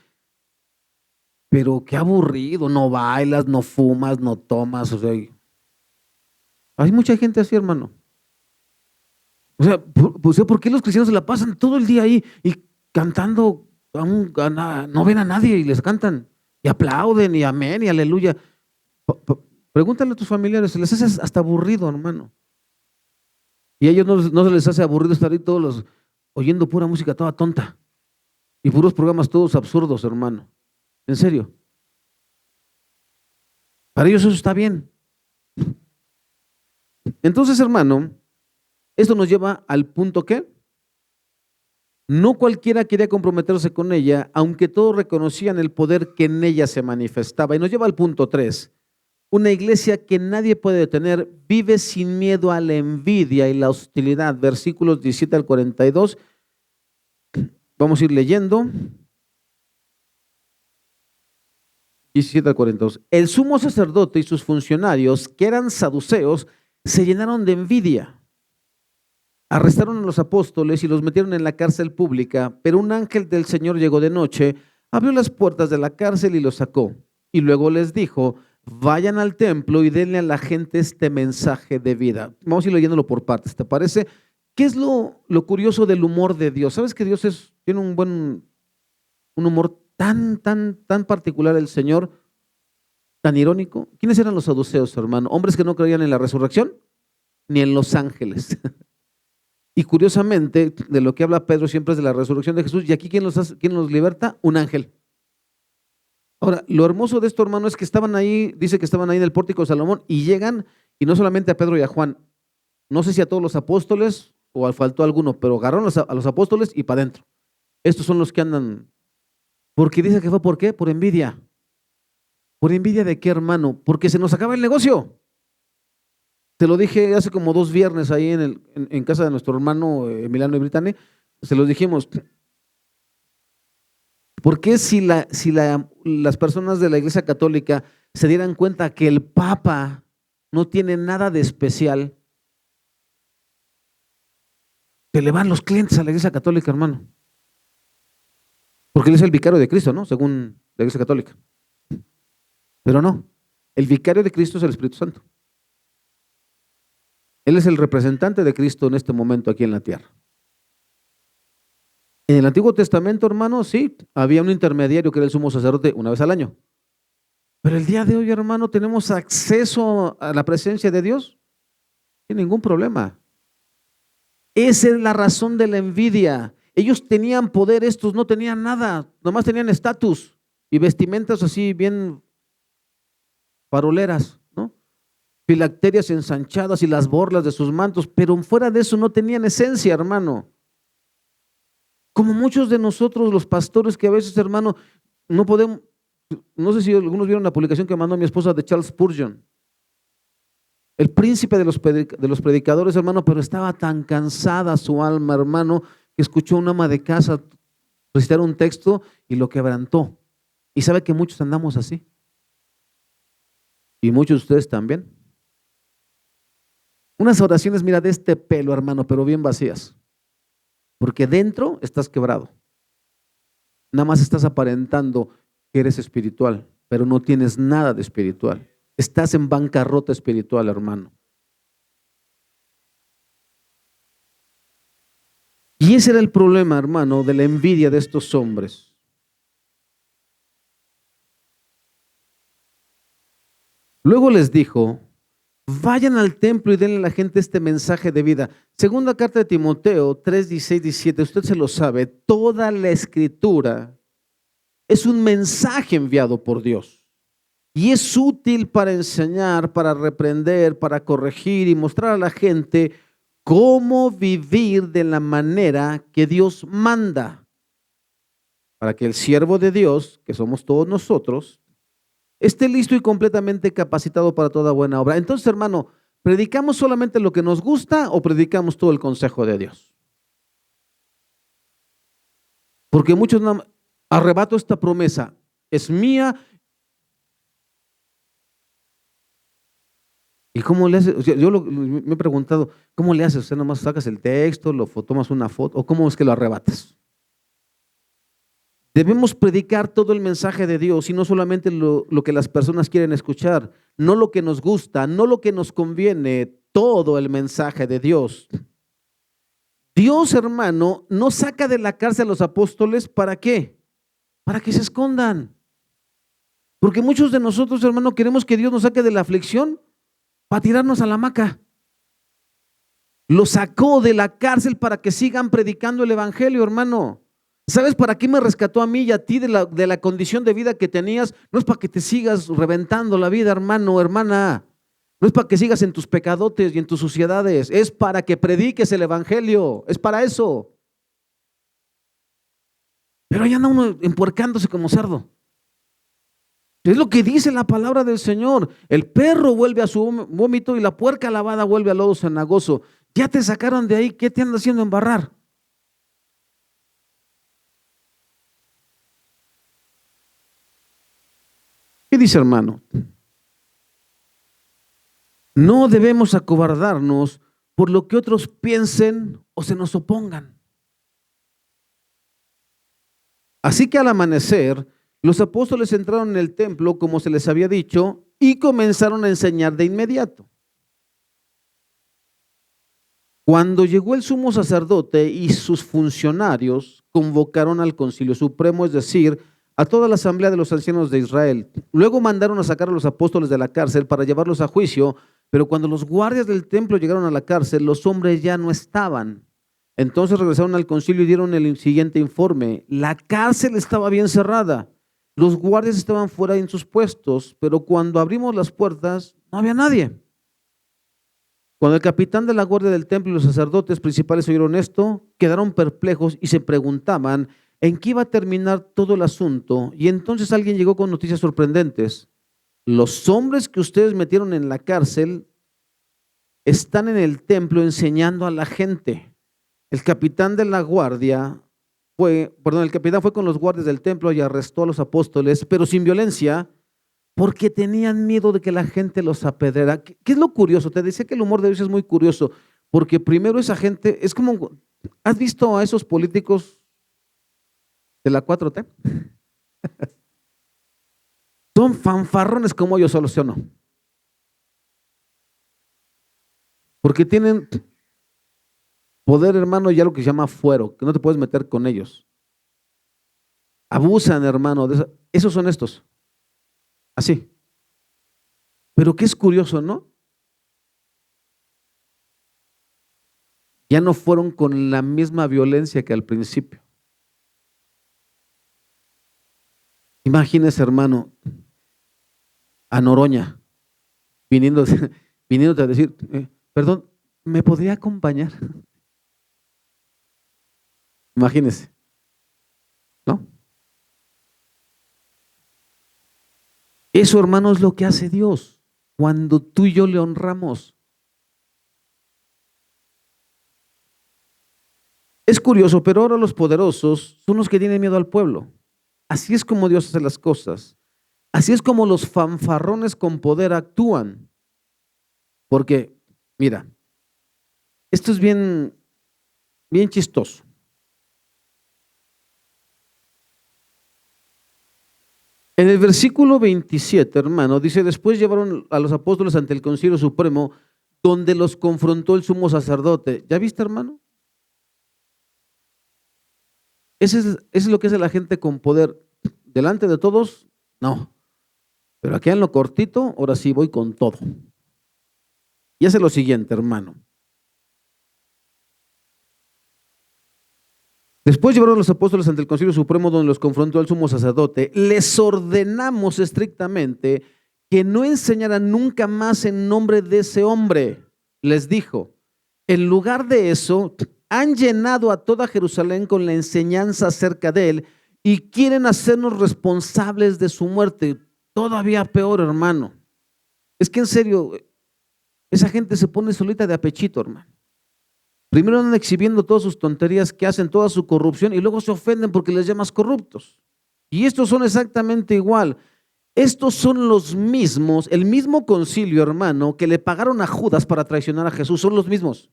[SPEAKER 1] pero qué aburrido, no bailas, no fumas, no tomas, o sea, hay mucha gente así, hermano. O sea, ¿por qué los cristianos se la pasan todo el día ahí y cantando, no ven a nadie y les cantan, y aplauden, y amén, y aleluya? Pregúntale a tus familiares, se les hace hasta aburrido, hermano. Y a ellos no se les hace aburrido estar ahí todos oyendo pura música toda tonta y puros programas todos absurdos, hermano. En serio. Para ellos eso está bien. Entonces, hermano, esto nos lleva al punto que no cualquiera quería comprometerse con ella, aunque todos reconocían el poder que en ella se manifestaba. Y nos lleva al punto 3. Una iglesia que nadie puede detener vive sin miedo a la envidia y la hostilidad. Versículos 17 al 42. Vamos a ir leyendo. 17 al 42. El sumo sacerdote y sus funcionarios, que eran saduceos, se llenaron de envidia. Arrestaron a los apóstoles y los metieron en la cárcel pública, pero un ángel del Señor llegó de noche, abrió las puertas de la cárcel y los sacó. Y luego les dijo: vayan al templo y denle a la gente este mensaje de vida. Vamos a ir leyéndolo por partes, ¿te parece? ¿Qué es lo curioso del humor de Dios? ¿Sabes que Dios tiene un humor tan particular, el Señor, tan irónico? ¿Quiénes eran los saduceos, hermano? Hombres que no creían en la resurrección ni en los ángeles. Y curiosamente, de lo que habla Pedro siempre es de la resurrección de Jesús. ¿Y aquí quién los liberta? Un ángel. Ahora, lo hermoso de esto, hermano, es que estaban ahí, dice que estaban ahí en el pórtico de Salomón y llegan, y no solamente a Pedro y a Juan, no sé si a todos los apóstoles o faltó alguno, pero agarraron a los apóstoles y para adentro. Estos son los que andan. Porque dice que fue ¿por qué? Por envidia. ¿Por envidia de qué, hermano? Porque se nos acaba el negocio. Te lo dije hace como 2 viernes ahí en casa de nuestro hermano Emiliano y Britane. Se los dijimos. ¿Por qué si las personas de la Iglesia Católica se dieran cuenta que el Papa no tiene nada de especial, se le van los clientes a la Iglesia Católica, hermano? Porque él es el vicario de Cristo, ¿no? Según la Iglesia Católica. Pero no, el vicario de Cristo es el Espíritu Santo. Él es el representante de Cristo en este momento aquí en la tierra. En el Antiguo Testamento, hermano, sí, había un intermediario que era el sumo sacerdote una vez al año. Pero el día de hoy, hermano, tenemos acceso a la presencia de Dios sin ningún problema. Esa es la razón de la envidia. Ellos tenían poder, estos no tenían nada, nomás tenían estatus y vestimentas así bien faroleras, ¿no? Filacterias ensanchadas y las borlas de sus mantos, pero fuera de eso no tenían esencia, hermano. Como muchos de nosotros, los pastores, que a veces, hermano, no podemos, no sé si algunos vieron la publicación que mandó mi esposa de Charles Spurgeon, el príncipe de los predicadores, hermano, pero estaba tan cansada su alma, hermano, que escuchó a una ama de casa recitar un texto y lo quebrantó. Y sabe que muchos andamos así. Y muchos de ustedes también. Unas oraciones, mira, de este pelo, hermano, pero bien vacías. Porque dentro estás quebrado. Nada más estás aparentando que eres espiritual, pero no tienes nada de espiritual. Estás en bancarrota espiritual, hermano. Y ese era el problema, hermano, de la envidia de estos hombres. Luego les dijo: vayan al templo y denle a la gente este mensaje de vida. Segunda carta de Timoteo 3, 16, 17, usted se lo sabe, toda la escritura es un mensaje enviado por Dios. Y es útil para enseñar, para reprender, para corregir y mostrar a la gente cómo vivir de la manera que Dios manda, para que el siervo de Dios, que somos todos nosotros, esté listo y completamente capacitado para toda buena obra. Entonces, hermano, ¿predicamos solamente lo que nos gusta o predicamos todo el consejo de Dios? Porque muchos arrebato esta promesa, es mía. ¿Y cómo le haces? O sea, me he preguntado, ¿cómo le haces? ¿Usted nomás sacas el texto, tomas una foto o cómo es que lo arrebatas? Debemos predicar todo el mensaje de Dios y no solamente lo que las personas quieren escuchar, no lo que nos gusta, no lo que nos conviene, todo el mensaje de Dios. Dios, hermano, no saca de la cárcel a los apóstoles, ¿para qué? Para que se escondan. Porque muchos de nosotros, hermano, queremos que Dios nos saque de la aflicción para tirarnos a la hamaca. Lo sacó de la cárcel para que sigan predicando el evangelio, hermano. ¿Sabes para qué me rescató a mí y a ti de la condición de vida que tenías? No es para que te sigas reventando la vida, hermano, hermana. No es para que sigas en tus pecadotes y en tus suciedades. Es para que prediques el evangelio. Es para eso. Pero allá anda uno empuercándose como cerdo. Es lo que dice la palabra del Señor. El perro vuelve a su vómito y la puerca lavada vuelve al lodo cenagoso. Ya te sacaron de ahí. ¿Qué te anda haciendo embarrar? ¿Qué dice, hermano? No debemos acobardarnos por lo que otros piensen o se nos opongan. Así que al amanecer, los apóstoles entraron en el templo como se les había dicho y comenzaron a enseñar de inmediato. Cuando llegó el sumo sacerdote y sus funcionarios, convocaron al concilio supremo, es decir, a toda la asamblea de los ancianos de Israel. Luego mandaron a sacar a los apóstoles de la cárcel para llevarlos a juicio, pero cuando los guardias del templo llegaron a la cárcel, los hombres ya no estaban. Entonces regresaron al concilio y dieron el siguiente informe: la cárcel estaba bien cerrada, los guardias estaban fuera en sus puestos, pero cuando abrimos las puertas no había nadie. Cuando el capitán de la guardia del templo y los sacerdotes principales oyeron esto, quedaron perplejos y se preguntaban en qué iba a terminar todo el asunto. Y entonces alguien llegó con noticias sorprendentes: los hombres que ustedes metieron en la cárcel están en el templo enseñando a la gente. El capitán fue con los guardias del templo y arrestó a los apóstoles, pero sin violencia, porque tenían miedo de que la gente los apedreara. ¿Qué es lo curioso? Te decía que el humor de Dios es muy curioso, porque primero esa gente, es como, ¿has visto a esos políticos de la 4T? Son fanfarrones como ellos solos, ¿sí o no? Porque tienen poder, hermano, ya lo que se llama fuero, que no te puedes meter con ellos. Abusan, hermano, de eso. Esos son estos. Así. Pero qué es curioso, ¿no? Ya no fueron con la misma violencia que al principio. Imagínese, hermano, a Noroña, viniéndote a decir, perdón, ¿me podría acompañar? Imagínese, ¿no? Eso, hermano, es lo que hace Dios cuando tú y yo le honramos. Es curioso, pero ahora los poderosos son los que tienen miedo al pueblo. Así es como Dios hace las cosas. Así es como los fanfarrones con poder actúan. Porque, mira, esto es bien chistoso. En el versículo 27, hermano, dice: después llevaron a los apóstoles ante el concilio supremo, donde los confrontó el sumo sacerdote. ¿Ya viste, hermano? Eso es lo que hace la gente con poder. Delante de todos, no. Pero aquí en lo cortito, ahora sí voy con todo. Y hace lo siguiente, hermano. Después llevaron los apóstoles ante el Concilio Supremo, donde los confrontó el sumo sacerdote. Les ordenamos estrictamente que no enseñaran nunca más en nombre de ese hombre. Les dijo, en lugar de eso, han llenado a toda Jerusalén con la enseñanza acerca de él y quieren hacernos responsables de su muerte. Todavía peor, hermano. Es que en serio, esa gente se pone solita de apechito, hermano. Primero andan exhibiendo todas sus tonterías que hacen, toda su corrupción, y luego se ofenden porque les llamas corruptos. Y estos son exactamente igual. Estos son los mismos, el mismo concilio, hermano, que le pagaron a Judas para traicionar a Jesús, son los mismos.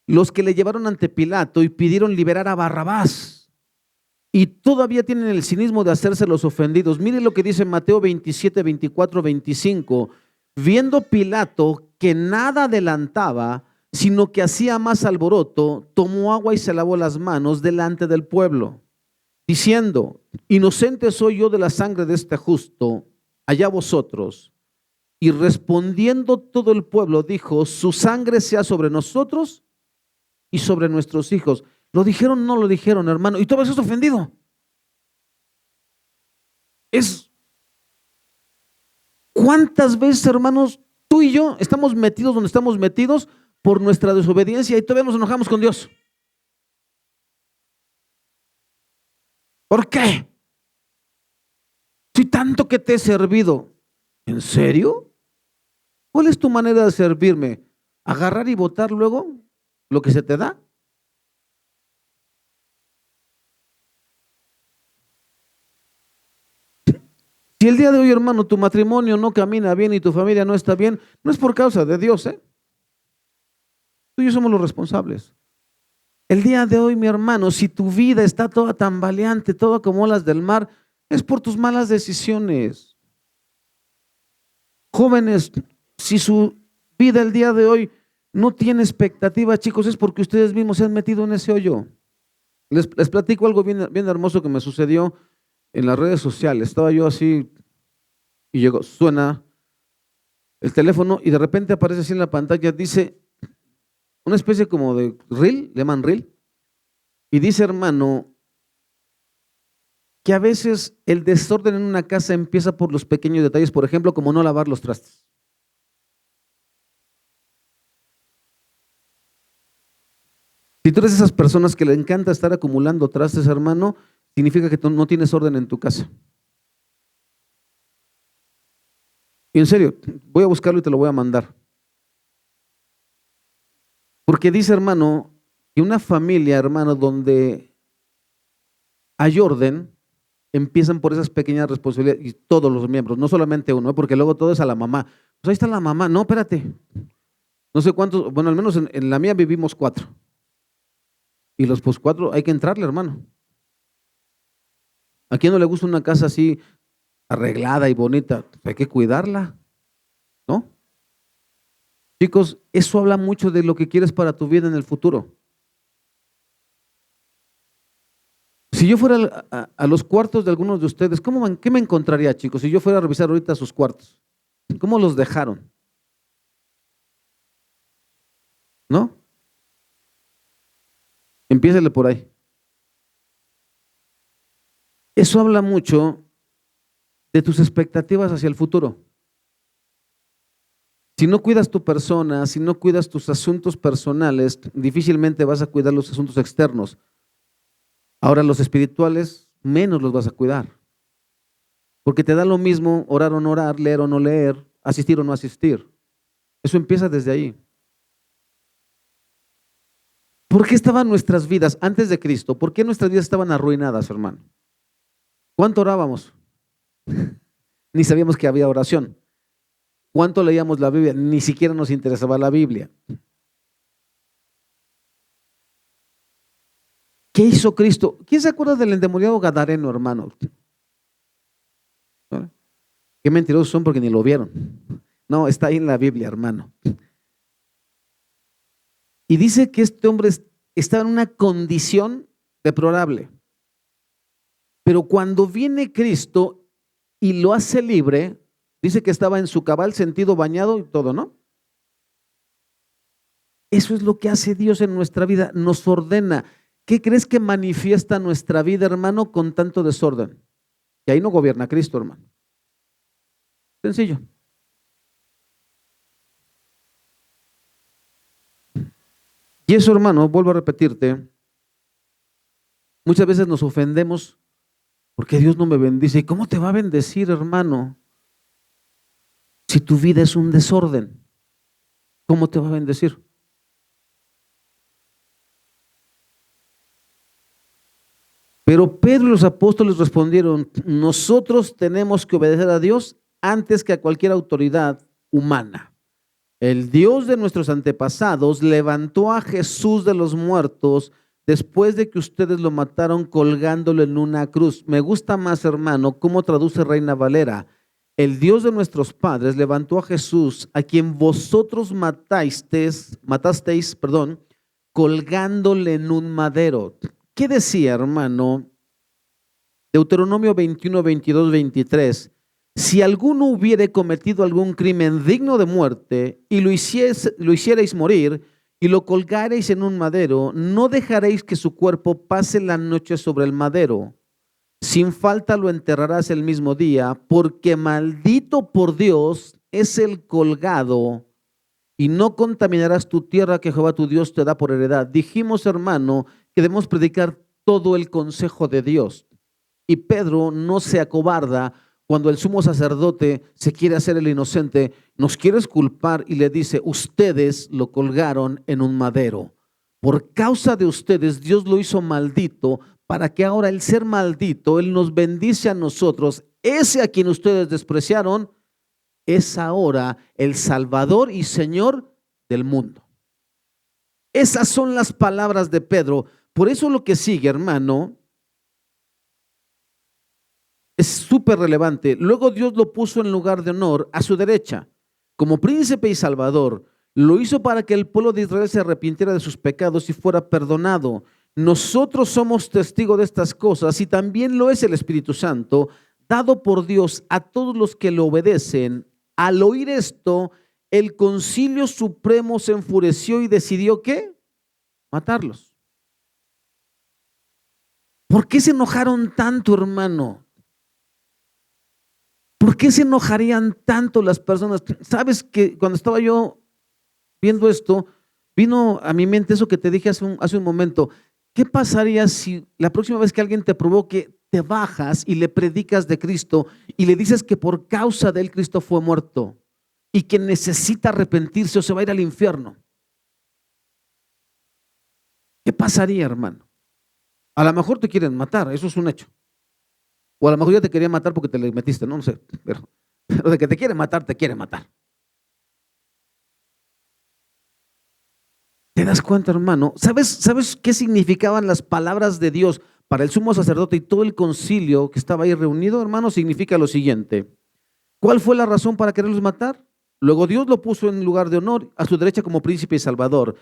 [SPEAKER 1] Los que le llevaron ante Pilato y pidieron liberar a Barrabás. Y todavía tienen el cinismo de hacerse los ofendidos. Mire lo que dice Mateo 27, 24, 25. Viendo Pilato que nada adelantaba, sino que hacía más alboroto, tomó agua y se lavó las manos delante del pueblo, diciendo, inocente soy yo de la sangre de este justo, allá vosotros. Y respondiendo todo el pueblo dijo, su sangre sea sobre nosotros y sobre nuestros hijos. ¿Lo dijeron o no lo dijeron, hermano? Y tú vas ofendido. ¿Cuántas veces, hermanos, tú y yo estamos metidos donde estamos metidos por nuestra desobediencia y todavía nos enojamos con Dios? ¿Por qué? Si tanto que te he servido. ¿En serio? ¿Cuál es tu manera de servirme? ¿Agarrar y botar luego lo que se te da? Si el día de hoy, hermano, tu matrimonio no camina bien y tu familia no está bien, no es por causa de Dios, ¿eh? Tú y yo somos los responsables. El día de hoy, mi hermano, si tu vida está toda tambaleante, toda como olas del mar, es por tus malas decisiones. Jóvenes, si su vida el día de hoy no tiene expectativa, chicos, es porque ustedes mismos se han metido en ese hoyo. Les platico algo bien, bien hermoso que me sucedió en las redes sociales. Estaba yo así y llegó, suena el teléfono y de repente aparece así en la pantalla, dice una especie como de reel, le llaman reel, y dice, hermano, que a veces el desorden en una casa empieza por los pequeños detalles, por ejemplo, como no lavar los trastes. Si tú eres de esas personas que le encanta estar acumulando trastes, hermano, significa que tú no tienes orden en tu casa. Y en serio, voy a buscarlo y te lo voy a mandar. Porque dice, hermano, que una familia, hermano, donde hay orden, empiezan por esas pequeñas responsabilidades y todos los miembros, no solamente uno, porque luego todo es a la mamá. Pues ahí está la mamá, no, espérate. No sé cuántos, bueno, al menos en la mía vivimos 4. Y los pues 4 hay que entrarle, hermano. ¿A quién no le gusta una casa así arreglada y bonita? Pues hay que cuidarla, ¿no? Chicos, eso habla mucho de lo que quieres para tu vida en el futuro. Si yo fuera a los cuartos de algunos de ustedes, ¿qué me encontraría, chicos? Si yo fuera a revisar ahorita sus cuartos, ¿cómo los dejaron? ¿No? Empiécele por ahí. Eso habla mucho de tus expectativas hacia el futuro. Si no cuidas tu persona, si no cuidas tus asuntos personales, difícilmente vas a cuidar los asuntos externos. Ahora los espirituales menos los vas a cuidar. Porque te da lo mismo orar o no orar, leer o no leer, asistir o no asistir. Eso empieza desde ahí. ¿Por qué estaban nuestras vidas antes de Cristo? ¿Por qué nuestras vidas estaban arruinadas, hermano? ¿Cuánto orábamos? Ni sabíamos que había oración. ¿Cuánto leíamos la Biblia? Ni siquiera nos interesaba la Biblia. ¿Qué hizo Cristo? ¿Quién se acuerda del endemoniado gadareno, hermano? ¿No? Qué mentirosos son porque ni lo vieron. No, está ahí en la Biblia, hermano. Y dice que este hombre estaba en una condición deplorable. Pero cuando viene Cristo y lo hace libre, dice que estaba en su cabal sentido, bañado y todo, ¿no? Eso es lo que hace Dios en nuestra vida, nos ordena. ¿Qué crees que manifiesta nuestra vida, hermano, con tanto desorden? Y ahí no gobierna Cristo, hermano. Sencillo. Y eso, hermano, vuelvo a repetirte, muchas veces nos ofendemos porque Dios no me bendice. ¿Y cómo te va a bendecir, hermano? Si tu vida es un desorden, ¿cómo te va a bendecir? Pero Pedro y los apóstoles respondieron, nosotros tenemos que obedecer a Dios antes que a cualquier autoridad humana. El Dios de nuestros antepasados levantó a Jesús de los muertos después de que ustedes lo mataron colgándolo en una cruz. Me gusta más, hermano, cómo traduce Reina Valera. El Dios de nuestros padres levantó a Jesús, a quien vosotros matasteis, colgándole en un madero. ¿Qué decía, hermano? Deuteronomio 21, 22, 23. Si alguno hubiere cometido algún crimen digno de muerte y lo hicierais morir y lo colgareis en un madero, no dejaréis que su cuerpo pase la noche sobre el madero. Sin falta lo enterrarás el mismo día, porque maldito por Dios es el colgado, y no contaminarás tu tierra que Jehová tu Dios te da por heredad. Dijimos, hermano, que debemos predicar todo el consejo de Dios. Y Pedro no se acobarda cuando el sumo sacerdote se quiere hacer el inocente, nos quiere culpar y le dice, ustedes lo colgaron en un madero. Por causa de ustedes Dios lo hizo maldito para que ahora el ser maldito, Él nos bendice a nosotros. Ese a quien ustedes despreciaron es ahora el Salvador y Señor del mundo. Esas son las palabras de Pedro. Por eso lo que sigue, hermano, es súper relevante. Luego Dios lo puso en lugar de honor a su derecha, como príncipe y salvador. Lo hizo para que el pueblo de Israel se arrepintiera de sus pecados y fuera perdonado. Nosotros somos testigos de estas cosas y también lo es el Espíritu Santo, dado por Dios a todos los que lo obedecen. Al oír esto, el Concilio Supremo se enfureció y decidió ¿qué? Matarlos. ¿Por qué se enojaron tanto, hermano? ¿Por qué se enojarían tanto las personas? Sabes que cuando estaba yo viendo esto, vino a mi mente eso que te dije hace un momento. ¿Qué pasaría si la próxima vez que alguien te provoque, te bajas y le predicas de Cristo y le dices que por causa de él Cristo fue muerto y que necesita arrepentirse o se va a ir al infierno? ¿Qué pasaría, hermano? A lo mejor te quieren matar, eso es un hecho. O a lo mejor ya te quería matar porque te le metiste, no sé, pero de que te quiere matar, te quiere matar. ¿Te das cuenta, hermano? ¿Sabes qué significaban las palabras de Dios para el sumo sacerdote y todo el concilio que estaba ahí reunido, hermano? Significa lo siguiente. ¿Cuál fue la razón para quererlos matar? Luego Dios lo puso en lugar de honor a su derecha como príncipe y salvador.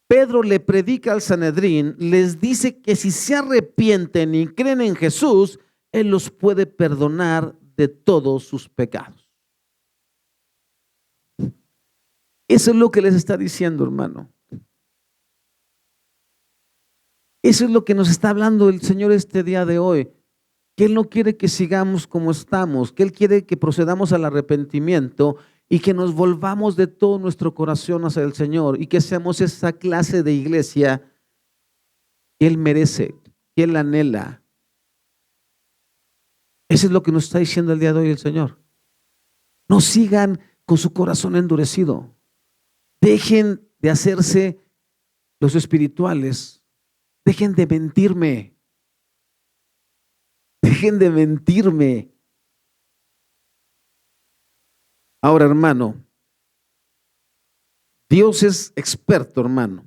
[SPEAKER 1] Pedro le predica al Sanedrín, les dice que si se arrepienten y creen en Jesús, Él los puede perdonar de todos sus pecados. Eso es lo que les está diciendo, hermano. Eso es lo que nos está hablando el Señor este día de hoy, que Él no quiere que sigamos como estamos, que Él quiere que procedamos al arrepentimiento y que nos volvamos de todo nuestro corazón hacia el Señor y que seamos esa clase de iglesia que Él merece, que Él anhela. Eso es lo que nos está diciendo el día de hoy el Señor. No sigan con su corazón endurecido. Dejen de hacerse los espirituales. Dejen de mentirme. Dejen de mentirme. Ahora, hermano, Dios es experto, hermano.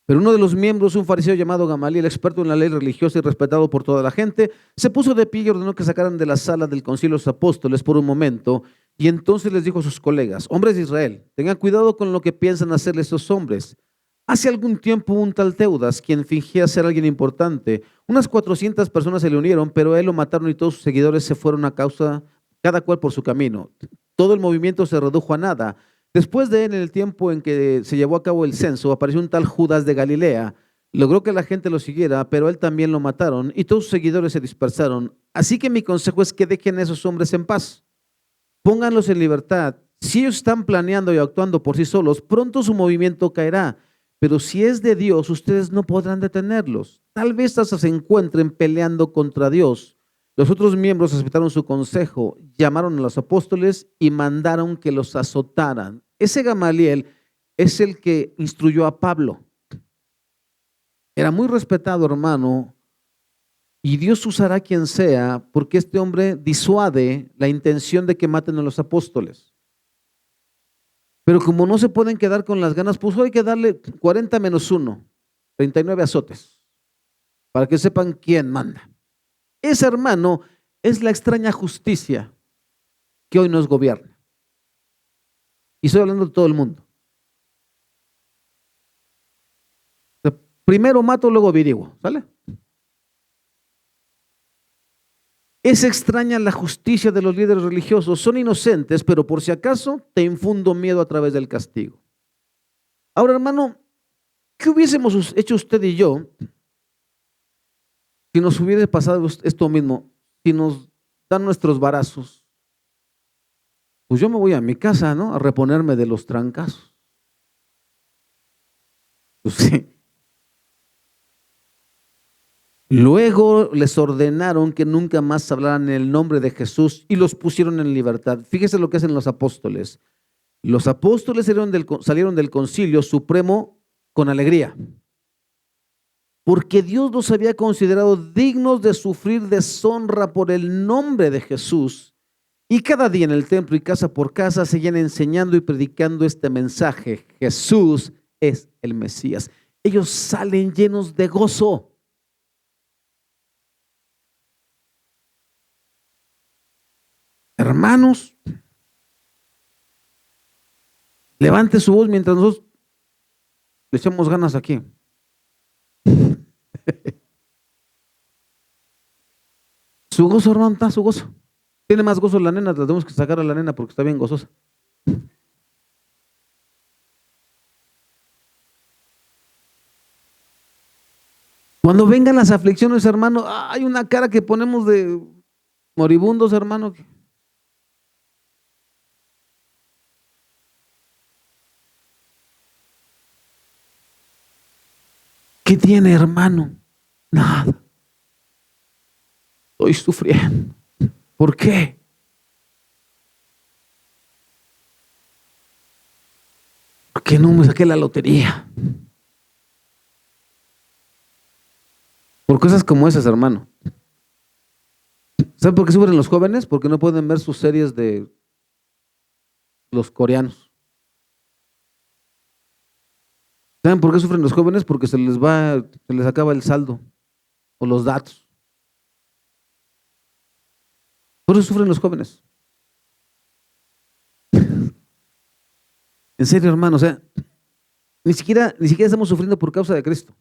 [SPEAKER 1] Pero uno de los miembros, un fariseo llamado Gamaliel, experto en la ley religiosa y respetado por toda la gente, se puso de pie y ordenó que sacaran de la sala del concilio los apóstoles por un momento. Y entonces les dijo a sus colegas, hombres de Israel, tengan cuidado con lo que piensan hacerle estos hombres. Hace algún tiempo un tal Teudas, quien fingía ser alguien importante, unas 400 personas se le unieron, pero a él lo mataron y todos sus seguidores se fueron a causa, cada cual por su camino. Todo el movimiento se redujo a nada. Después de él, en el tiempo en que se llevó a cabo el censo, apareció un tal Judas de Galilea. Logró que la gente lo siguiera, pero a él también lo mataron y todos sus seguidores se dispersaron. Así que mi consejo es que dejen a esos hombres en paz. Pónganlos en libertad. Si ellos están planeando y actuando por sí solos, pronto su movimiento caerá. Pero si es de Dios, ustedes no podrán detenerlos. Tal vez hasta se encuentren peleando contra Dios. Los otros miembros aceptaron su consejo, llamaron a los apóstoles y mandaron que los azotaran. Ese Gamaliel es el que instruyó a Pablo. Era muy respetado, hermano, y Dios usará quien sea, porque este hombre disuade la intención de que maten a los apóstoles. Pero como no se pueden quedar con las ganas, pues hay que darle 40 menos 1, 39 azotes, para que sepan quién manda. Ese, hermano, es la extraña justicia que hoy nos gobierna. Y estoy hablando de todo el mundo. Primero mato, luego averiguo, ¿sale? Es extraña la justicia de los líderes religiosos. Son inocentes, pero por si acaso te infundo miedo a través del castigo. Ahora, hermano, ¿qué hubiésemos hecho usted y yo si nos hubiese pasado esto mismo? Si nos dan nuestros varazos, pues yo me voy a mi casa, ¿no? A reponerme de los trancazos. Pues sí. Luego les ordenaron que nunca más hablaran en el nombre de Jesús y los pusieron en libertad. Fíjese lo que hacen los apóstoles. Los apóstoles salieron del concilio supremo con alegría, porque Dios los había considerado dignos de sufrir deshonra por el nombre de Jesús. Y cada día en el templo y casa por casa seguían enseñando y predicando este mensaje: Jesús es el Mesías. Ellos salen llenos de gozo. Hermanos, levante su voz mientras nosotros le echamos ganas aquí. Su gozo, hermano, está su gozo. Tiene más gozo la nena, la tenemos que sacar a la nena porque está bien gozosa. Cuando vengan las aflicciones, hermano, hay una cara que ponemos de moribundos, hermano. ¿Qué tiene, hermano? Nada. Estoy sufriendo. ¿Por qué? Porque no me saqué la lotería. Por cosas como esas, hermano. ¿Saben por qué sufren los jóvenes? Porque no pueden ver sus series de los coreanos. ¿Saben por qué sufren los jóvenes? Porque se les acaba el saldo o los datos. Por eso sufren los jóvenes. En serio, hermano, o sea, ni siquiera estamos sufriendo por causa de Cristo.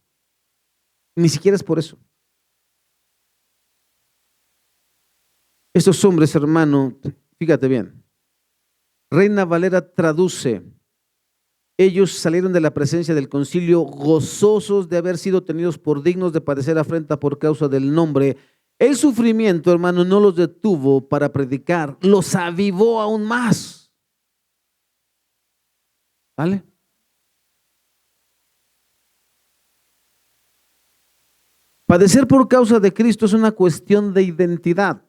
[SPEAKER 1] Ni siquiera es por eso. Estos hombres, hermano, fíjate bien. Reina Valera traduce: ellos salieron de la presencia del concilio gozosos de haber sido tenidos por dignos de padecer afrenta por causa del nombre. El sufrimiento, hermano, no los detuvo para predicar, los avivó aún más. ¿Vale? Padecer por causa de Cristo es una cuestión de identidad,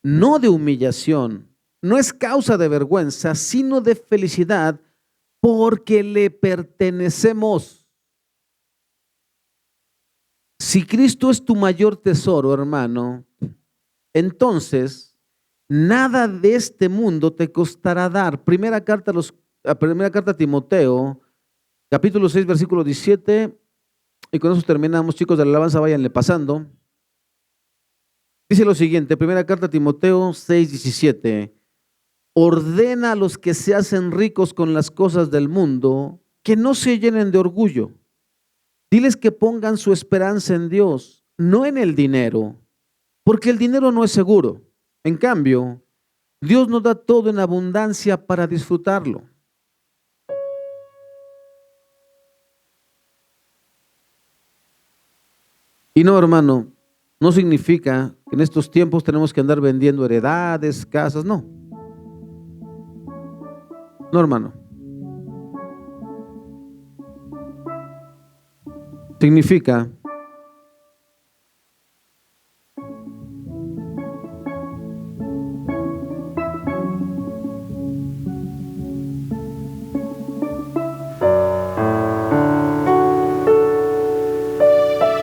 [SPEAKER 1] no de humillación. No es causa de vergüenza, sino de felicidad, porque le pertenecemos. Si Cristo es tu mayor tesoro, hermano, entonces nada de este mundo te costará dar. Primera carta a Timoteo, capítulo 6, versículo 17, y con eso terminamos, chicos de la alabanza, váyanle pasando. Dice lo siguiente, primera carta a Timoteo 6, 17. Ordena a los que se hacen ricos con las cosas del mundo que que no se llenen de orgullo. Diles que pongan su esperanza en Dios, no en el dinero, porque el dinero no es seguro. En cambio, Dios nos da todo en abundancia para disfrutarlo. Y no, hermano, no significa que en estos tiempos tenemos que andar vendiendo heredades, casas, no. No, hermano. Significa